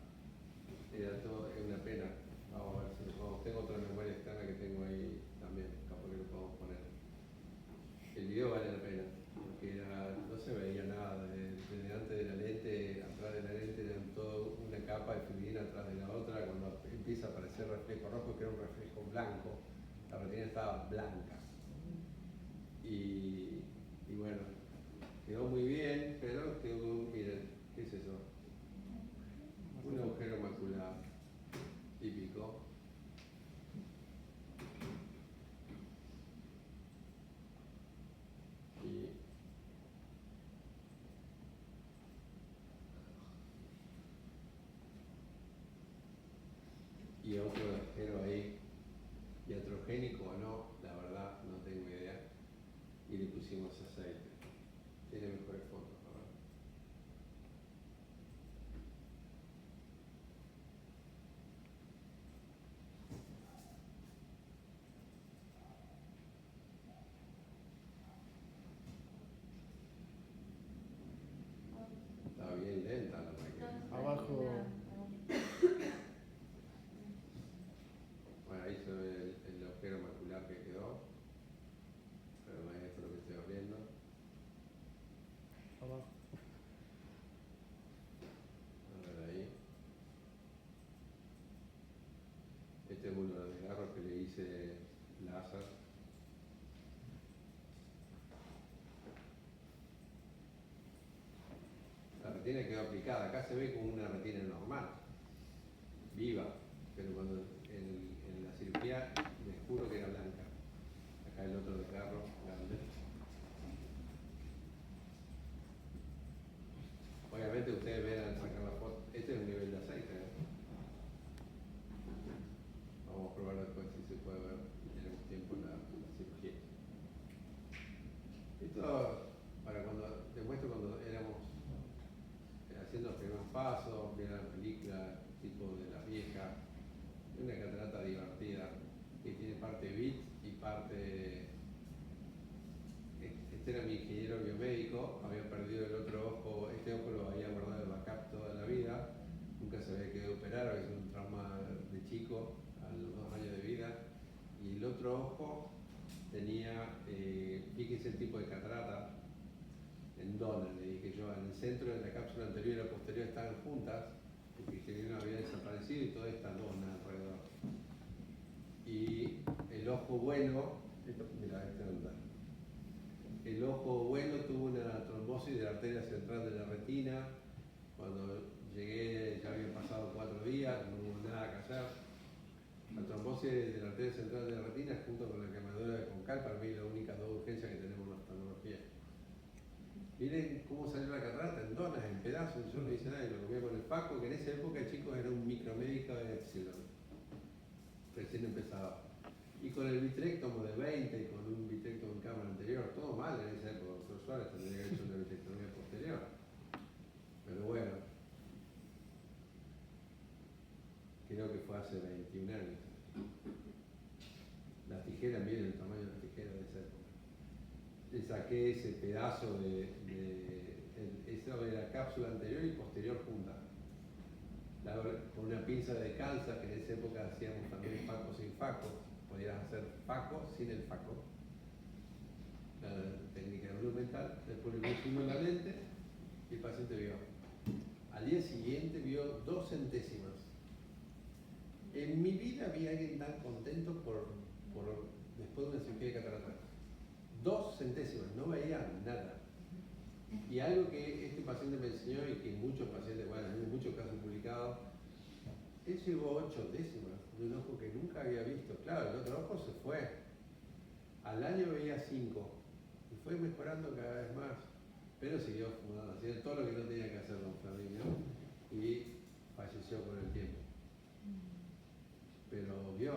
era todo, es una pena. Vamos a ver si lo podemos. Tengo otra memoria externa que tengo ahí también, capaz que lo podemos poner. El video vale la pena, porque no se veía nada. Desde antes de la lente, atrás de la lente, eran todo una capa de fibrilina atrás de la otra. Cuando empieza a aparecer reflejo rojo, que era un reflejo blanco, la retina estaba blanca. Y bueno, quedó muy bien, pero miren, ¿qué es eso? Un agujero macular típico. y otro agujero ahí, iatrogénico o no, la verdad no tengo idea, y le pusimos aceite. Tiene mejores fotos, ¿verdad? Está bien lenta la máquina. Abajo. Bueno, ahí se ve el agujero macular que quedó, pero no es esto lo que estoy abriendo. Abajo. A ver ahí. Este es uno de los desgarros que le hice láser. La retina quedó aplicada. Acá se ve como una retina normal, viva, pero cuando en la cirugía les juro que era blanca. Acá el otro desgarro grande. Obviamente ustedes ven al sacar la foto, este es un nivel de aceite, ¿eh? Vamos a probar después si se puede ver y tenemos tiempo en la cirugía. Esto, para cuando, demuestro cuando éramos haciendo los primeros pasos, vieron la película tipo de la vieja, es una catarata divertida que tiene parte bit y parte. Este era mi ingeniero biomédico, había perdido el otro ojo, este ojo lo había guardado en backup toda la vida, nunca se había quedado operar, había sido un trauma de chico a los 2 años de vida, y el otro ojo tenía, fíjense el tipo de catarata, en dona, le dije yo, en el centro de la cápsula anterior y la posterior estaban juntas, porque el ingeniero había desaparecido y toda esta dona alrededor. Y el ojo bueno, mira, este anda. El ojo bueno tuvo una trombosis de la arteria central de la retina. Cuando llegué ya habían pasado 4 días, no hubo nada que hacer. La trombosis de la arteria central de la retina junto con la quemadura de Concal, para mí es la única 2 urgencias que tenemos en la oftalmología. Miren cómo salió la catarata, en donas, en pedazos, yo no hice nada, y lo comía con el Paco, que en esa época, chicos, era un micromédico de Epsilon, recién empezaba. Y con el vitrectomo de 20 y con un vitrectomo en cámara anterior, todo mal en esa época, doctor Suárez tendría que haber hecho una vitrectomía posterior. Pero bueno, creo que fue hace 21 años. Las tijeras, miren el tamaño de las tijeras de esa época. Le saqué ese pedazo esa de la cápsula anterior y posterior junta. Con una pinza de calza, que en esa época hacíamos también faco sin faco, podías hacer faco sin el faco. La técnica de mental, después le pusimos la lente y el paciente vio. Al día siguiente vio 2 centésimas. En mi vida vi a alguien tan contento después de una cirugía de catarata. 2 centésimas, no veía nada. Y algo que este paciente me enseñó y que muchos pacientes, bueno, hay muchos casos publicados, él llegó 8 décimas de un ojo que nunca había visto. Claro, el otro ojo se fue. Al año veía 5 y fue mejorando cada vez más, pero siguió fumando, hacía todo lo que no tenía que hacer don Flaminio y falleció con el tiempo. Pero vio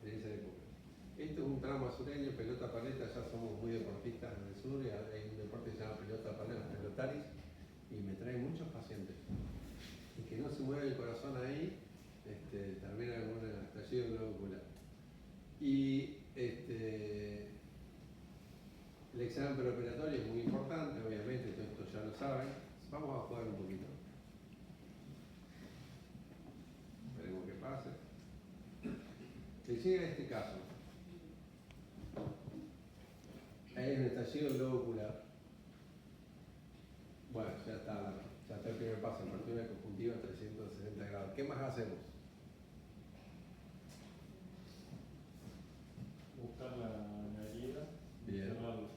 en esa época. Esto es un trauma sureño, pelota paleta, ya somos muy deportistas en el sur, y hay un deporte que se llama pelota paleta, pelotaris, y me trae muchos pacientes. Y que no se mueve el corazón ahí, termina con un estallido globular. Y el examen preoperatorio es muy importante, obviamente, todo esto ya lo saben. Vamos a jugar un poquito. Veremos qué pase. Le llega este caso. Ahí es un estallido globular. Bueno, ya está el primer paso, apertura de conjuntiva 360 grados. ¿Qué más hacemos? Buscar la herida. Bien. Cerrarlo.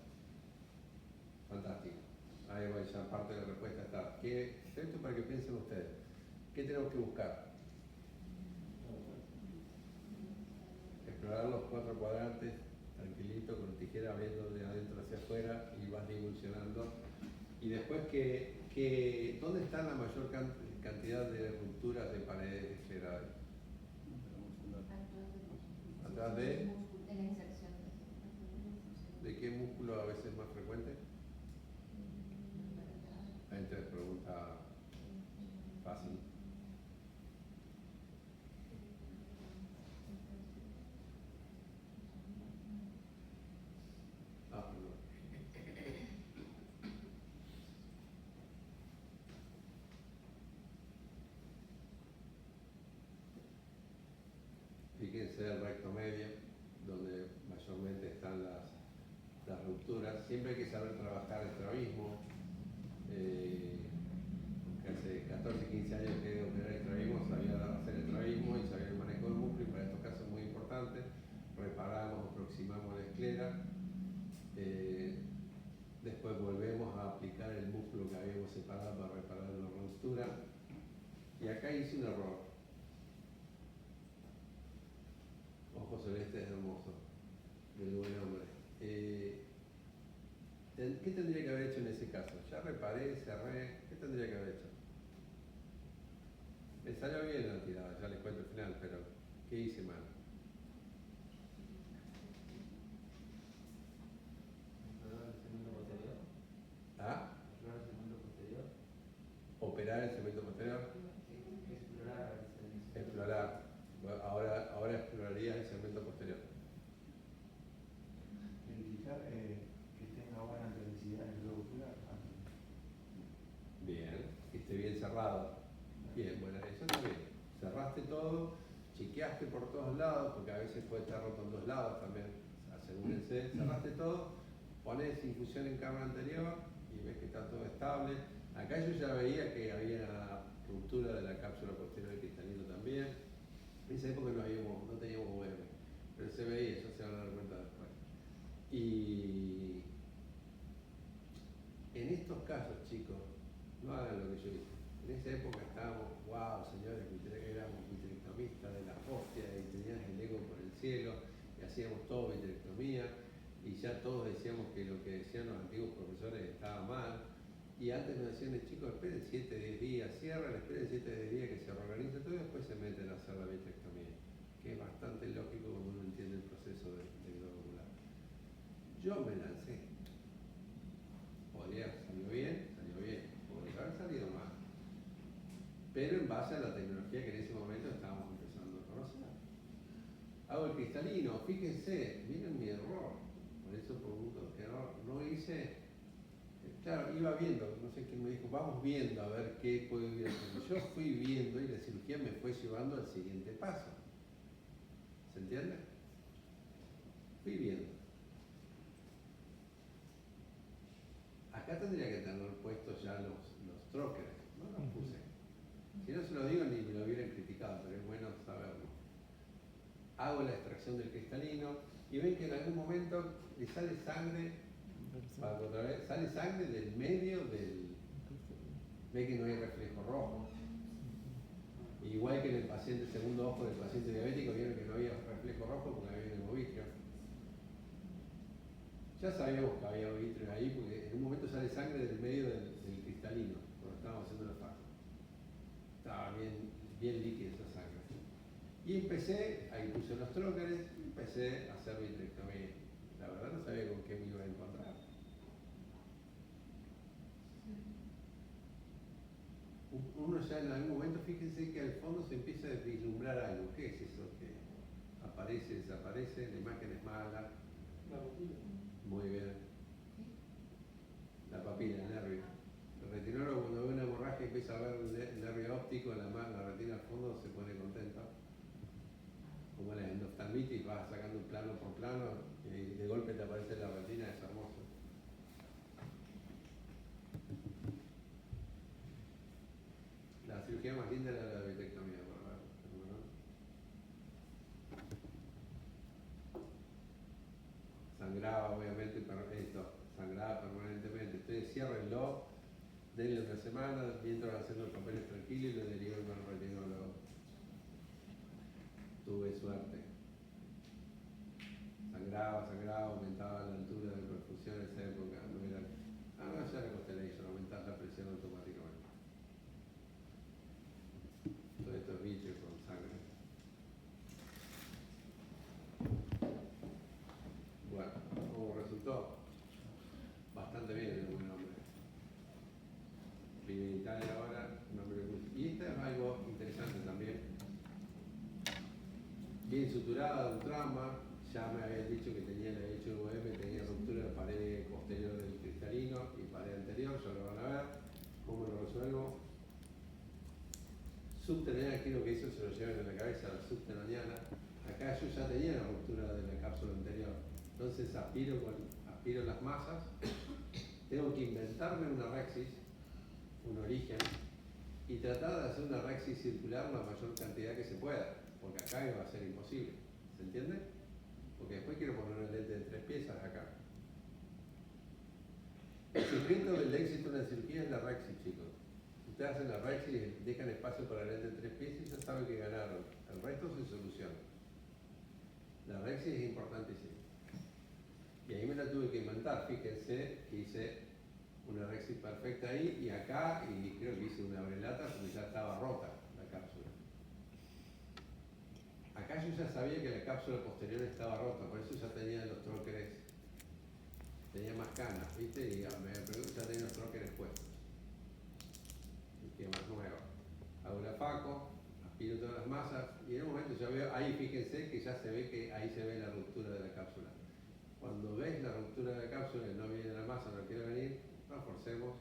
Fantástico. Ahí va, ya parte de la respuesta está. Esto es para que piensen ustedes. ¿Qué tenemos que buscar? Explorar los 4 cuadrantes, tranquilito, con tijera viendo de adentro hacia afuera y vas divulsionando. Y después, ¿dónde está la mayor cantidad de rupturas de paredes esferadas? preguntás de la inserción qué músculo a veces es más frecuente. Entonces pregunta fácil. Ah, perdón. Fíjense el recto medio, donde mayormente están las rupturas. Siempre hay que saber trabajar el estrabismo. Porque hace 14, 15 años que operar el estrabismo, sabía hacer el estrabismo y sabía el manejo del músculo, y para estos casos es muy importante. Reparamos, aproximamos la esclera. Después volvemos a aplicar el músculo que habíamos separado para reparar la ruptura. Y acá hice un error. Ojo celeste es hermoso, del buen hombre. ¿Qué tendría que haber hecho en ese caso? Ya reparé, cerré, ¿qué tendría que haber hecho? Me salió bien la tirada, ya les cuento el final, pero ¿qué hice mal? Explorar el segmento posterior. ¿Ah? Explorar el segmento posterior. Operar el segmento posterior. Explorar el segmento. Explorar. Bueno, ahora exploraría el segmento posterior. Verificar que tenga buena tonicidad en el globo ocular. Bien, que esté bien cerrado. Bien, bueno, eso está bien. Cerraste todo, chequeaste por todos lados, porque a veces puede estar roto en dos lados también. Asegúrense, cerraste todo, pones infusión en cámara anterior y ves que está todo estable. Acá yo ya veía que había ruptura de la cápsula posterior del cristalino también. En esa época no teníamos UM, pero se veía, ya se van a dar cuenta después. Y en estos casos, chicos, no hagan lo que yo hice. En esa época estábamos, wow, señores, éramos vitrectomistas de la hostia y tenías el ego por el cielo y hacíamos todo vitrectomía y ya todos decíamos que lo que decían los antiguos profesores estaba mal. Y antes nos decían, chicos, esperen 7, 10 días, cierran, esperen 7, 10 días que se reorganiza todo y después se meten a hacer la vitrectomía, que es bastante lógico cuando uno entiende el proceso de globo ocular. Yo me lancé. Podría haber salido bien, podría haber salido mal. Pero en base a la tecnología que en ese momento estábamos empezando a conocer. Hago el cristalino, fíjense, miren mi error. Por eso pregunto, ¿qué error? No hice. Claro, iba viendo, no sé quién me dijo, vamos viendo a ver qué puedo ir haciendo. Yo fui viendo y la cirugía me fue llevando al siguiente paso. ¿Se entiende? Fui viendo. Acá tendría que tener puestos ya los trockers, no los puse. Si no se lo digo ni me lo hubieran criticado, pero es bueno saberlo. Hago la extracción del cristalino y ven que en algún momento le sale sangre. Otra vez, sale sangre del medio del. Ve que no hay reflejo rojo. Igual que en el paciente segundo ojo del paciente diabético, vieron que no había reflejo rojo porque había hemovitrio. Ya sabíamos que había hemovitrio ahí porque en un momento sale sangre del medio del cristalino, cuando estábamos haciendo la faja. Estaba bien líquida esa sangre. Y empecé, ahí puse los trócares, y empecé a hacer vitrectomía. La verdad no sabía con qué me iba a encontrar. Uno ya en algún momento, fíjense que al fondo se empieza a vislumbrar algo. ¿Qué es eso que aparece, desaparece? La imagen es mala. La papila. Muy bien. La papila, el nervio. El retinólogo cuando ve una hemorragia y empieza a ver el nervio óptico, la retina al fondo, se pone contento. Como la endoftalmitis, vas sacando plano por plano y de golpe te aparece la retina, es hermoso. La cirugía más linda era la vitrectomía, ¿verdad? Sangraba, obviamente, sangraba permanentemente. Ustedes ciérrenlo, denle una semana, mientras van haciendo los papeles tranquilos y lo derivan con el retinólogo. Tuve suerte. Sangraba, aumentaba la altura de perfusión en esa época. No era. No, ya era Constellation, aumentar la presión automáticamente. Todo esto es bicho con sangre. bastante bien el buen nombre. Vive en Italia ahora, nombre muy... Y este es algo interesante también. Bien suturada, un trauma. Ya me habían dicho que tenía la H1M, tenía ruptura de pared posterior del cristalino y pared anterior, ya lo van a ver. ¿Cómo lo resuelvo? Subtenoniana, quiero que eso se lo lleven en la cabeza, la subtenoniana. Acá yo ya tenía la ruptura de la cápsula anterior. Entonces aspiro las masas, tengo que inventarme una rexis, un origen, y tratar de hacer una rexis circular la mayor cantidad que se pueda, porque acá va a ser imposible. ¿Se entiende? Porque después quiero poner una lente de 3 piezas acá. El secreto del éxito de una cirugía es la rexis, chicos. Ustedes hacen la rexis y dejan espacio para la lente de 3 piezas y ya saben que ganaron. El resto se soluciona. La rexis es importantísima. Y ahí me la tuve que inventar. Fíjense que hice una rexis perfecta ahí y acá, y creo que hice una brelata porque ya estaba rota la cápsula. Acá yo ya sabía que la cápsula posterior estaba rota, por eso ya tenía los tróqueres, tenía más canas, ¿viste? Y ya tenía los tróqueres puestos. Y que más nueva. Hago la faco, aspiro todas las masas y en un momento ya veo, ahí fíjense que ya se ve que ahí se ve la ruptura de la cápsula. Cuando ves la ruptura de la cápsula y no viene la masa, no quiere venir, reforcemos.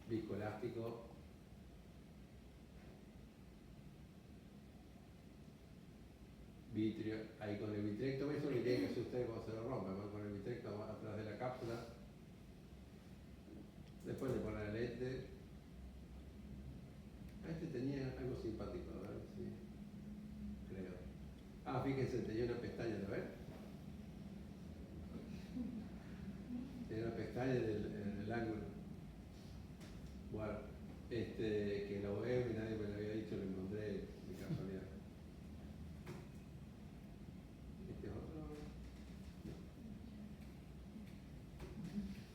Viscoelástico. Vitrio. Ahí con el vitrecto, eso lo tienen que hacer ustedes cuando se lo rompen, ¿no? Con el vitrecto atrás de la cápsula. Después le ponen el lente. Este tenía algo simpático, a ver si. Creo. Ah, fíjense, tenía una pestaña, ¿lo ven? Tenía una pestaña en el ángulo. Bueno, que lo veo y nadie me lo había dicho, lo encontré de casualidad. Este es otro.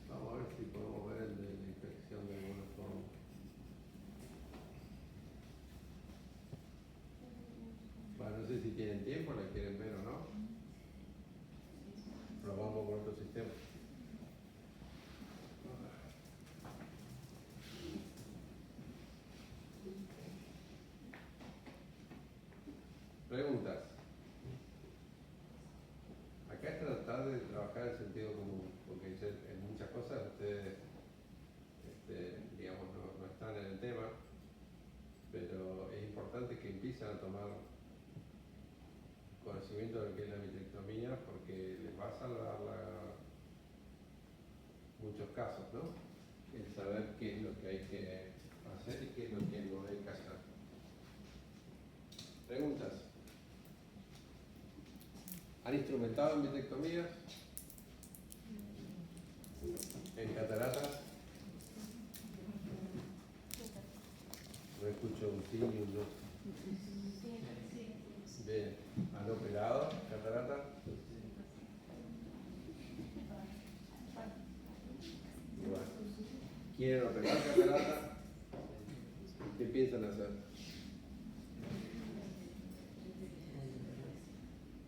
Vamos a ver si podemos ver el de la infección de alguna forma. Bueno, no sé si tienen tiempo, la quieren ver o no. Probamos con otro sistema. Preguntas. Acá es tratar de trabajar el sentido común, porque en muchas cosas ustedes, digamos, no están en el tema, pero es importante que empiecen a tomar conocimiento de lo que es la vitrectomía, porque les va a salvar muchos casos, ¿no? El saber qué es lo que hay que hacer y qué es lo que no hay que hacer. Preguntas. ¿Han instrumentado en vitrectomía? ¿En cataratas? No escucho un sí ni un no. Bien. ¿Han operado catarata? Igual. ¿Quieren operar catarata? ¿Qué piensan hacer?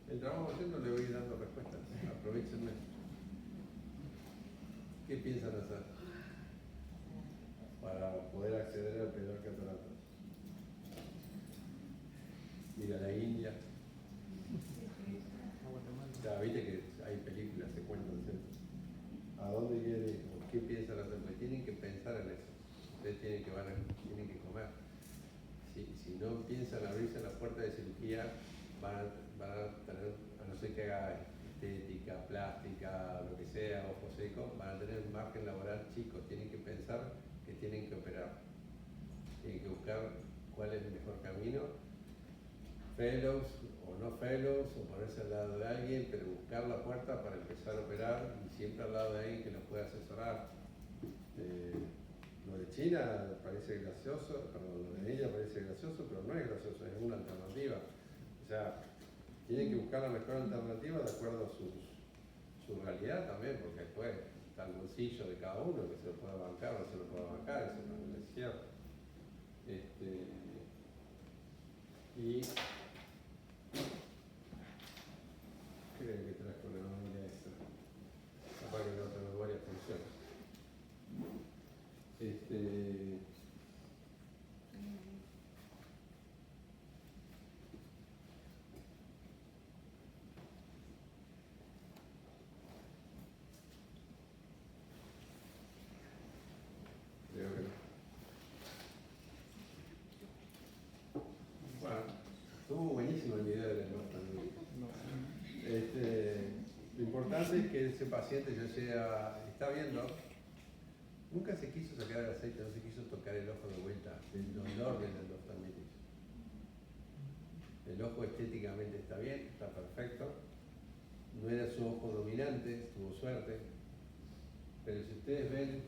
Mientras vamos haciendo le voy dando respuestas. Aprovechenme. ¿Qué piensan hacer para poder acceder a operar cataratas? Mira la India. Ya viste que hay películas que cuentan ¿cierto? ¿A dónde quieren? ¿Qué piensan hacer? Pues tienen que pensar en eso. Ustedes tienen que comer. Si no piensan abrirse la puerta de cirugía, van a tener, a no ser que haga estética, plástica, lo que sea, ojos secos, van a tener un margen laboral chico. Tienen que pensar que tienen que operar. Tienen que buscar cuál es el mejor camino. Fellows o no fellows, o ponerse al lado de alguien, pero buscar la puerta para empezar a operar y siempre al lado de alguien que los pueda asesorar. Lo de China parece gracioso, perdón, lo de ella parece gracioso, pero no es gracioso, es una alternativa. O sea, tienen que buscar la mejor alternativa de acuerdo a su realidad también, porque después está el bolsillo de cada uno, que se lo pueda bancar o no se lo pueda bancar, eso también es cierto. Y creo que trajo una memoria extra. Capaz que la otra memoria funciona. Creo que no. Bueno, estuvo buenísimo el video de los también. No. Lo importante es que ese paciente ya sea, está viendo, nunca se quiso sacar el aceite, no se quiso tocar el ojo de vuelta, del dolor de la endoftalmitis. El ojo estéticamente está bien, está perfecto, no era su ojo dominante, tuvo suerte, pero si ustedes ven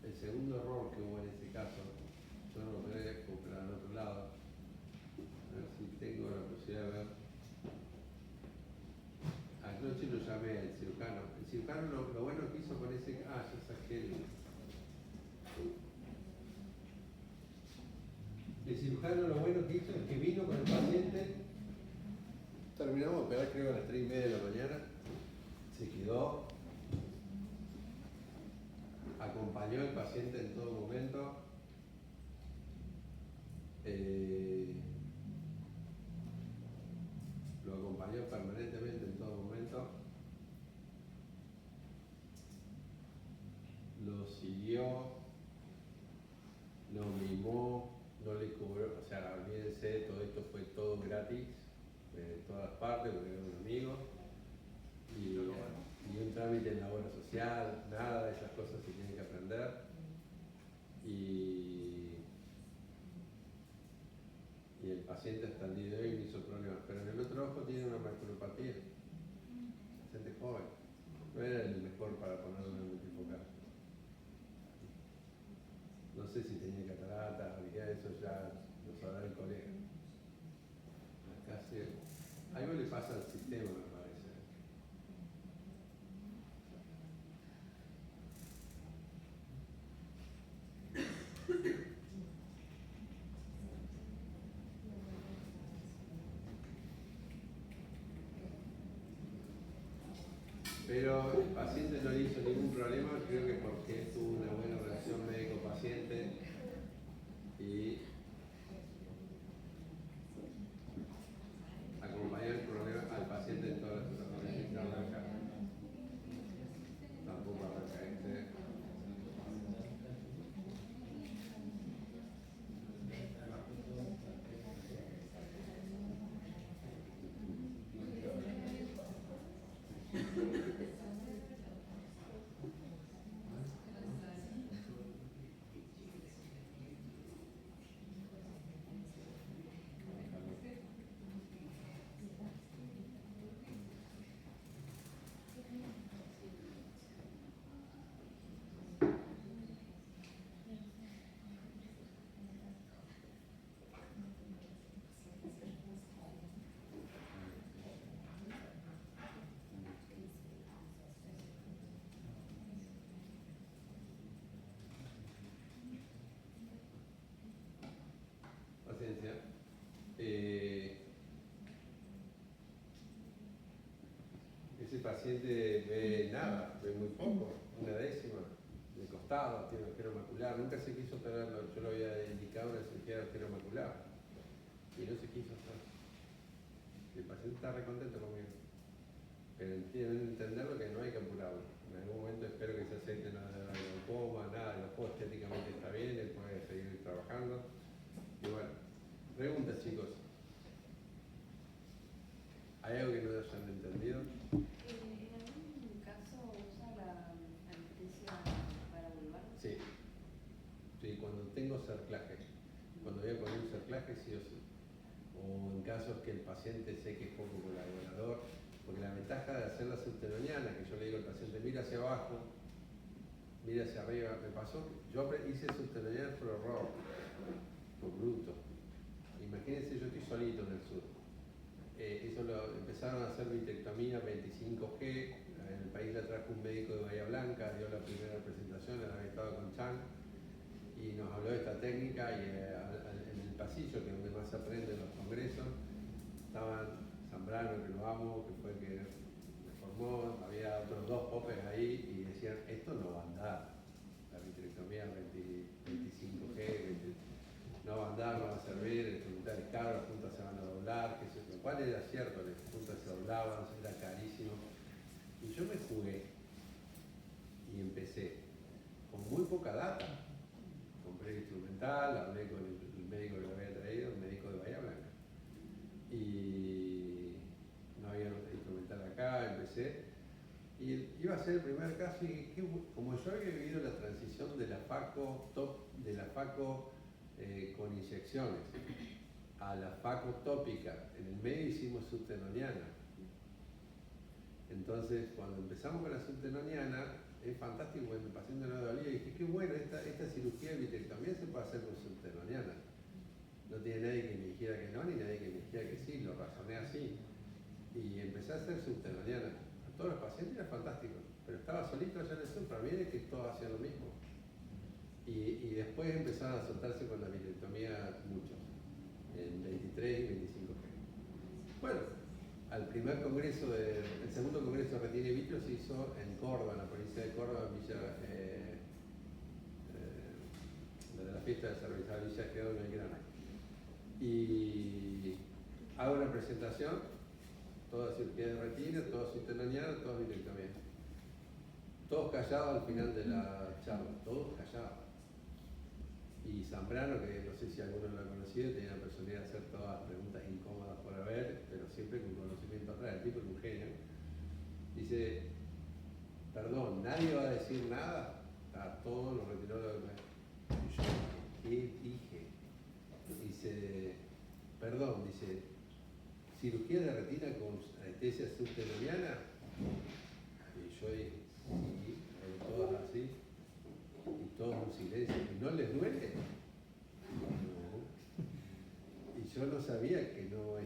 el segundo error que hubo en este caso, yo no lo veré comprar al otro lado, a ver si tengo la posibilidad de ver. Anoche lo llamé al cirujano. El cirujano lo bueno que hizo con ese. Ah, ya saqué el cirujano lo bueno que hizo es que vino con el paciente. Terminamos de operar creo a las 3:30 de la mañana. Se quedó. Acompañó al paciente en todo momento. Lo acompañó permanentemente en todo momento. Lo siguió, lo mimó, no le cobró, o sea, olvídense, todo esto fue todo gratis, de todas partes, porque era un amigo, y un trámite en la obra social, nada de esas cosas se tienen que aprender, y el paciente hasta el día de hoy no hizo problemas, pero en el otro ojo tiene una maculopatía, paciente joven, no era el mejor para ponerlo en el multifocal. No sé si tenía catarata, ya eso ya lo sabrá el colega. Casi algo le pasa al sistema, me parece. Pero el paciente no le hizo ningún problema, creo que porque tuvo una buena relación médico-paciente y acompañó el problema al paciente en todas las situaciones internas. Tampoco arranca este. Paciencia. Ese paciente ve nada, ve muy poco, una décima de costado, tiene agujero macular, nunca se quiso operarlo, yo lo había indicado una cirugía de agujero macular y no se quiso hacer. El paciente está recontento conmigo, pero tienen que entenderlo que no hay que apurarlo. En algún momento espero que ese aceite no le haga glaucoma, nada, el ojo estéticamente está bien, él puede seguir trabajando. Y bueno, preguntas chicos. ¿Hay algo que no hayan entendido? ¿En algún caso usa la anestesia para vulvar? Sí. Sí, cuando tengo cerclaje. Cuando voy a poner un cerclaje, sí o sí. O en casos que el paciente se queje poco colaborador, porque la ventaja de hacer la subtenoniana, que yo le digo al paciente, mira hacia abajo, mira hacia arriba, me pasó, yo hice subtenoniana por error, por bruto. Imagínense, yo estoy solito en el sur. Eso lo empezaron a hacer vitrectomía 25G, en el país la trajo un médico de Bahía Blanca, dio la primera presentación, él había estado con Chan, y nos habló de esta técnica, y en el pasillo, que es donde más se aprende en los congresos, estaban Zambrano, que lo amo, que fue el que formó, había otros 2 popes ahí y decían, esto no va a andar, la vitrectomía 25G, no va a andar, no va a servir, el instrumental es caro, las puntas se van a doblar, que sé yo, lo cual era cierto, las puntas se doblaban, era carísimo. Y yo me jugué y empecé con muy poca data. Compré el instrumental, hablé con el médico que lo había traído, un médico de Bahía Blanca. Y no había instrumental acá, empecé. Y iba a ser el primer caso y como yo había vivido la transición de la FACO con inyecciones a la FACO tópica, en el medio hicimos subtenoniana. Entonces, cuando empezamos con la subtenoniana, es fantástico, porque mi paciente no dolía y dije, qué bueno, esta cirugía de vitrectomía se puede hacer con subtenoniana. No tiene nadie que me dijera que no, ni nadie que me dijera que sí, lo razoné así. Y empecé a hacer subtenoniana. A todos los pacientes era fantástico, pero estaba solito allá en el sur, para mí era que todos hacían lo mismo. Y después empezaron a soltarse con la vitrectomía muchos, en 23 y 25G. Bueno, el segundo congreso de retina y vitro se hizo en Córdoba, en la provincia de Córdoba, en Villa, de la fiesta de Cerveza, Villa quedó en Belgrano. Y hago una presentación, toda cirugía de retina, toda subtenoniana, toda vitrectomía. Todos callados al final de la charla, todos callados. Y Zambrano, que no sé si alguno lo ha conocido, tenía la personalidad de hacer todas las preguntas incómodas por haber, pero siempre con conocimiento atrás, el tipo es un genio. Dice, perdón, nadie va a decir nada, a todos los retiró de la. Y yo, ¿qué dije? Dice, perdón, dice, cirugía de retina con anestesia subtenoniana. Y yo dije, sí, todas así. Y todos en silencio. ¿Y no les duele? No. Y yo no sabía que no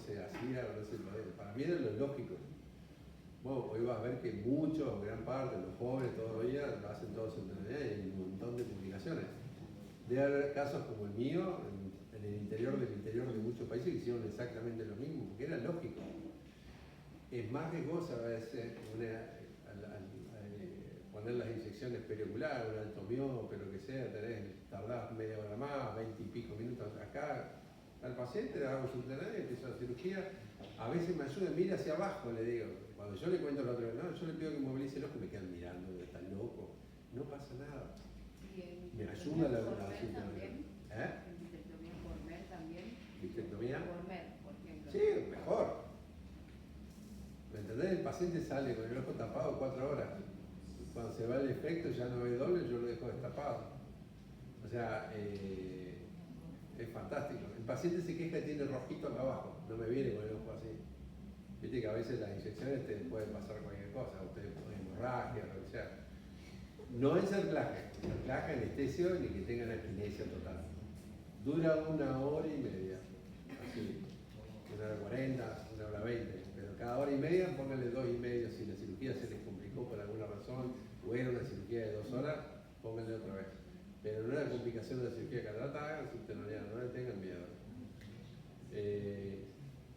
se hacía o no se podía. Para mí era lo lógico. Bueno, hoy vas a ver que muchos, gran parte, los jóvenes todavía lo hacen todos en internet y hay un montón de publicaciones. Debe haber casos como el mío, en el interior de muchos países que hicieron exactamente lo mismo, porque era lógico. Es más riesgoso a veces poner las inyecciones perioculares, un alto miope, lo que sea, tardás media hora más, 20 y pico minutos acá. Al paciente le hago subtenoniana y empiezo la cirugía. A veces me ayuda, mira hacia abajo, le digo. Cuando yo le cuento a la otra vez, no, yo le pido que movilice el ojo y me quedan mirando, está loco. No pasa nada. Me ayuda la subtenoniana. ¿Eh? ¿En vitrectomía por MER también? ¿Vitrectomía? Por MER, por ejemplo. Sí, mejor. ¿Me entendés? El paciente sale con el ojo tapado 4 horas. Cuando se va el efecto ya no ve doble, yo lo dejo destapado. O sea, es fantástico. El paciente se queja y tiene rojito acá abajo, no me viene con el ojo así. Viste que a veces las inyecciones te pueden pasar cualquier cosa, ustedes pueden hemorragia, lo que sea. No es cerclaje, anestesio, ni que tengan aquinesia total. Dura 1 hora y media, así, 1 hora 40, 1 hora 20, pero cada hora y media pónganle 2 y medio si la cirugía se les complicó por alguna razón, o era una cirugía de 2 horas, pónganle otra vez. Pero no era complicación de la cirugía catarata, hagan subtenoniana, no le tengan miedo.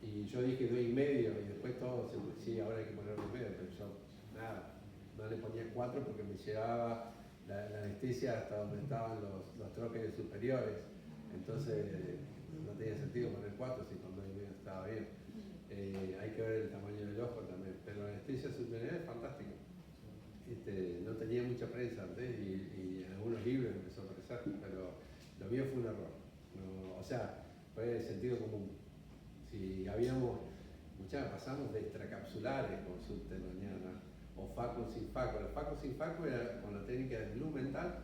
Y yo dije 2 y medio, y después todo, sí, ahora hay que poner 2 y medio, pero yo, nada, no le ponía 4 porque me llevaba la anestesia hasta donde estaban los troques superiores. Entonces, no tenía sentido poner 4 si con 2 y medio estaba bien. Hay que ver el tamaño del ojo también, pero la anestesia subtenoniana es fantástica. No tenía mucha prensa antes y en algunos libros empezó a aparecer, pero lo mío fue un error. No, o sea, fue de sentido común. Si pasamos de extracapsulares con subtenoniana o FACO sin FACO. La FACO sin FACO era con la técnica de Blumenthal.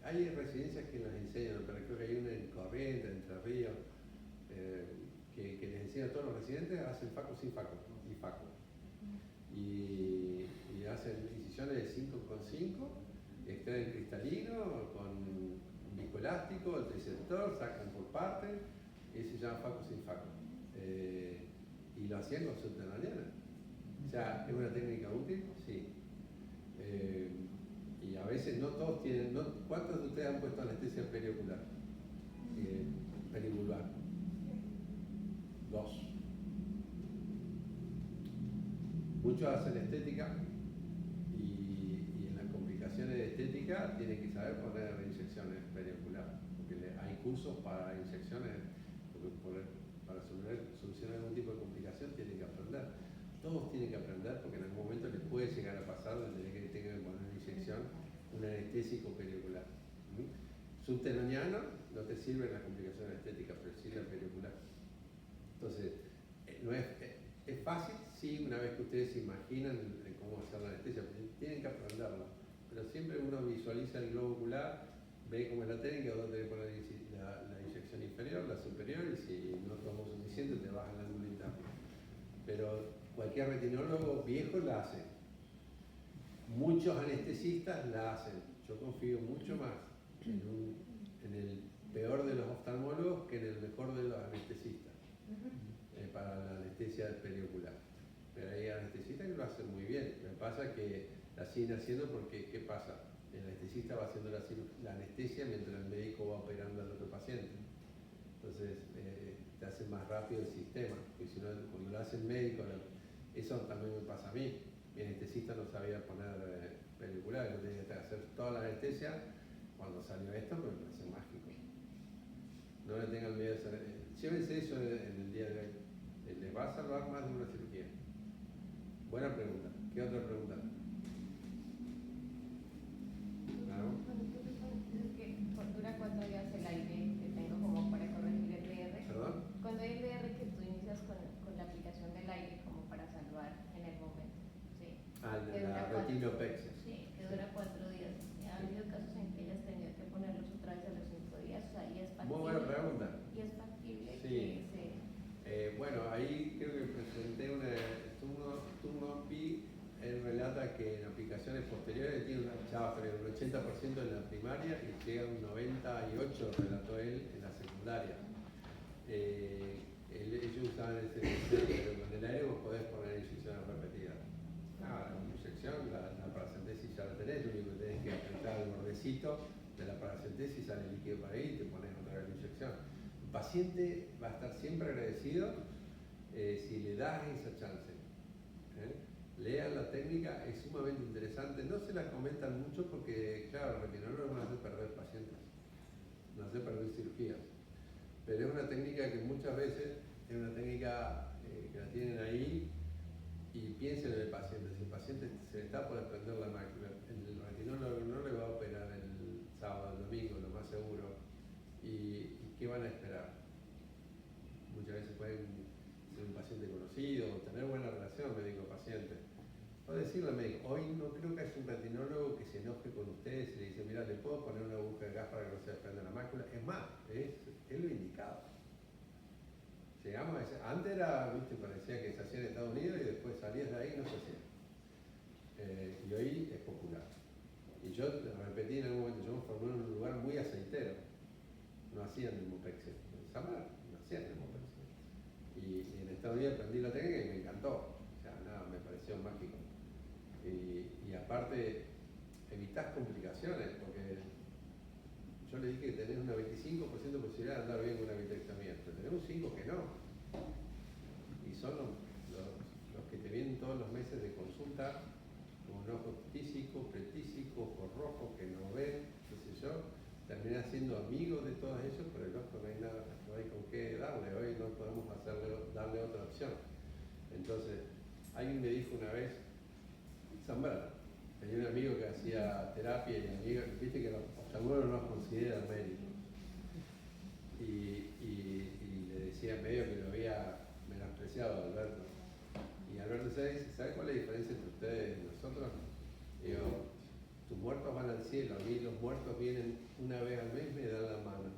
Hay residencias que las enseñan, pero creo que hay una en Corrientes, en Entre Ríos, que les enseña a todos los residentes, hacen FACO sin FACO y FACO. Y hacen incisiones de 5,5, extraen cristalino con viscoelástico, el triceptor, sacan por parte, y se llama FACO sin FACO. Y lo hacían con subtenoniana. O sea, ¿es una técnica útil? Sí. Y a veces no todos tienen. ¿Cuántos de ustedes han puesto anestesia periocular? Perivulvar. 2. Muchos hacen estética y en las complicaciones de estética tienen que saber poner inyecciones perioculares, porque hay cursos para inyecciones, para solucionar algún tipo de complicación tienen que aprender. Todos tienen que aprender porque en algún momento les puede llegar a pasar de tener que poner una inyección, un anestésico periocular. Subteloniano no te sirve en las complicaciones estéticas, pero sí la periocular. Entonces, no es fácil, sí, una vez que ustedes se imaginan cómo hacer la anestesia, tienen que aprenderlo. Pero siempre uno visualiza el globo ocular, ve cómo es la técnica, dónde debe poner la inyección inferior, la superior, y si no tomó suficiente te baja el ángulo interno. Pero cualquier retinólogo viejo la hace. Muchos anestesistas la hacen. Yo confío mucho más en el peor de los oftalmólogos que en el mejor de los anestesistas para la anestesia periocular. Pero hay anestesistas que lo hacen muy bien. Lo que pasa es que la siguen haciendo porque, ¿qué pasa? El anestesista va haciendo la anestesia mientras el médico va operando al otro paciente. Entonces, te hace más rápido el sistema. Porque si no, cuando lo hace el médico, eso también me pasa a mí. Mi anestesista no sabía poner periocular, yo tenía que hacer toda la anestesia. Cuando salió esto, pues me parece mágico. No le tengan miedo a hacer. Llévense eso en el día de hoy. Les va a salvar más de una cirugía. Buena pregunta. ¿Qué otra pregunta? ¿Dura 4 días el aire que tengo como para corregir el VR? ¿Perdón? Cuando hay VR que tú inicias con la aplicación del aire como para salvar en el momento, ¿sí? Ah, Que la dura retinopexia. Sí, que dura 4 días. Ha habido casos en que hayas tenido que ponerlos otra vez a los 5 días, o sea, y es factible. Muy buena pregunta. Y es factible Sí. que se... Bueno, ahí creo que presenté Turno Pi, él relata que en aplicaciones posteriores tiene un 80% en la primaria y llega a un 98%, relató él, en la secundaria. Ellos usaban ese sistema, pero con el aire vos podés poner inyecciones repetidas. La inyección, la paracentesis ya la tenés, lo único que tenés que apretar el bordecito de la paracentesis, sale el líquido para ahí y te pones otra vez la inyección. El paciente va a estar siempre agradecido si le das esa chance. Lean la técnica, es sumamente interesante. No se la comentan mucho porque, claro, el retinólogo no hace perder pacientes, no hace perder cirugías. Pero es una técnica que muchas veces es una técnica que la tienen ahí y piensen en el paciente. Si el paciente se le está por desprender la mácula, el retinólogo no le va a operar el sábado, el domingo, lo más seguro. ¿Y qué van a esperar? Muchas veces pueden ser un paciente conocido o tener buena relación médico-paciente. O decirle al médico, hoy no creo que haya un retinólogo que se enoje con ustedes y le dice, mira, le puedo poner una aguja de gas para que no se desprenda la mácula. Es más, es lo indicado. Llegamos a ese, antes era, viste, parecía que se hacía en Estados Unidos y después salías de ahí y no se hacía. Y hoy es popular. Y yo repetí en algún momento, yo me formé en un lugar muy aceitero. No hacían demopexia. En Samar no hacían demopexia. Y en Estados Unidos aprendí la técnica y me encantó. O sea, nada, me pareció mágico. Y aparte, evitás complicaciones, porque yo le dije que tenés un 25% de posibilidad de andar bien con una vitrectomía, pero tenés un 5% que no. Y son los que te vienen todos los meses de consulta, con un ojo tísico, pretísico, ojos rojos, que no ven, qué sé yo, terminás siendo amigo de todos ellos, pero el ojo no hay nada, no hay con qué darle, hoy no podemos darle otra opción. Entonces, alguien me dijo una vez, Zambra, tenía un amigo que hacía terapia y amigo, viste que los oftalmólogos no nos consideran médicos. Y le decía medio que lo había menospreciado a Alberto. Y Alberto se dice, ¿sabe cuál es la diferencia entre ustedes y nosotros? Digo, tus muertos van al cielo, a mí los muertos vienen una vez al mes y me dan la mano.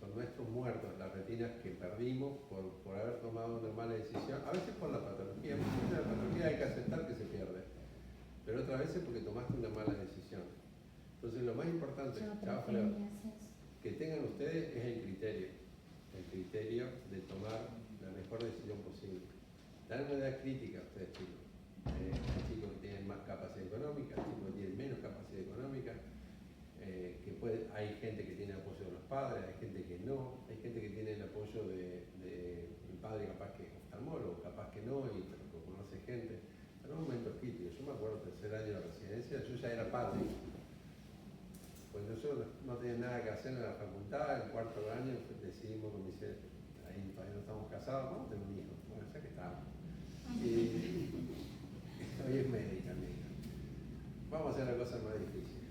Son nuestros muertos, las retinas que perdimos por haber tomado una mala decisión, a veces por la patología, muchas veces la patología hay que aceptar que se pierde, pero otras veces porque tomaste una mala decisión. Entonces lo más importante, que tengan ustedes es el criterio de tomar la mejor decisión posible. Dan una edad crítica a ustedes, chicos. Hay chicos que tienen más capacidad económica, hay chicos que tienen menos capacidad económica. Hay gente que tiene apoyo de los padres, hay gente que no, hay gente que tiene el apoyo de el padre capaz que es oftalmólogo, capaz que no, y pero conoce gente. Era un momento crítico. Yo me acuerdo tercer año de residencia, yo ya era padre. Pues nosotros no teníamos nada que hacer en la facultad, el cuarto año decidimos con mis ahí todavía no estamos casados, vamos a tener un hijo. Bueno, ya que estamos. Y hoy es médica, amiga. Vamos a hacer la cosa más difícil.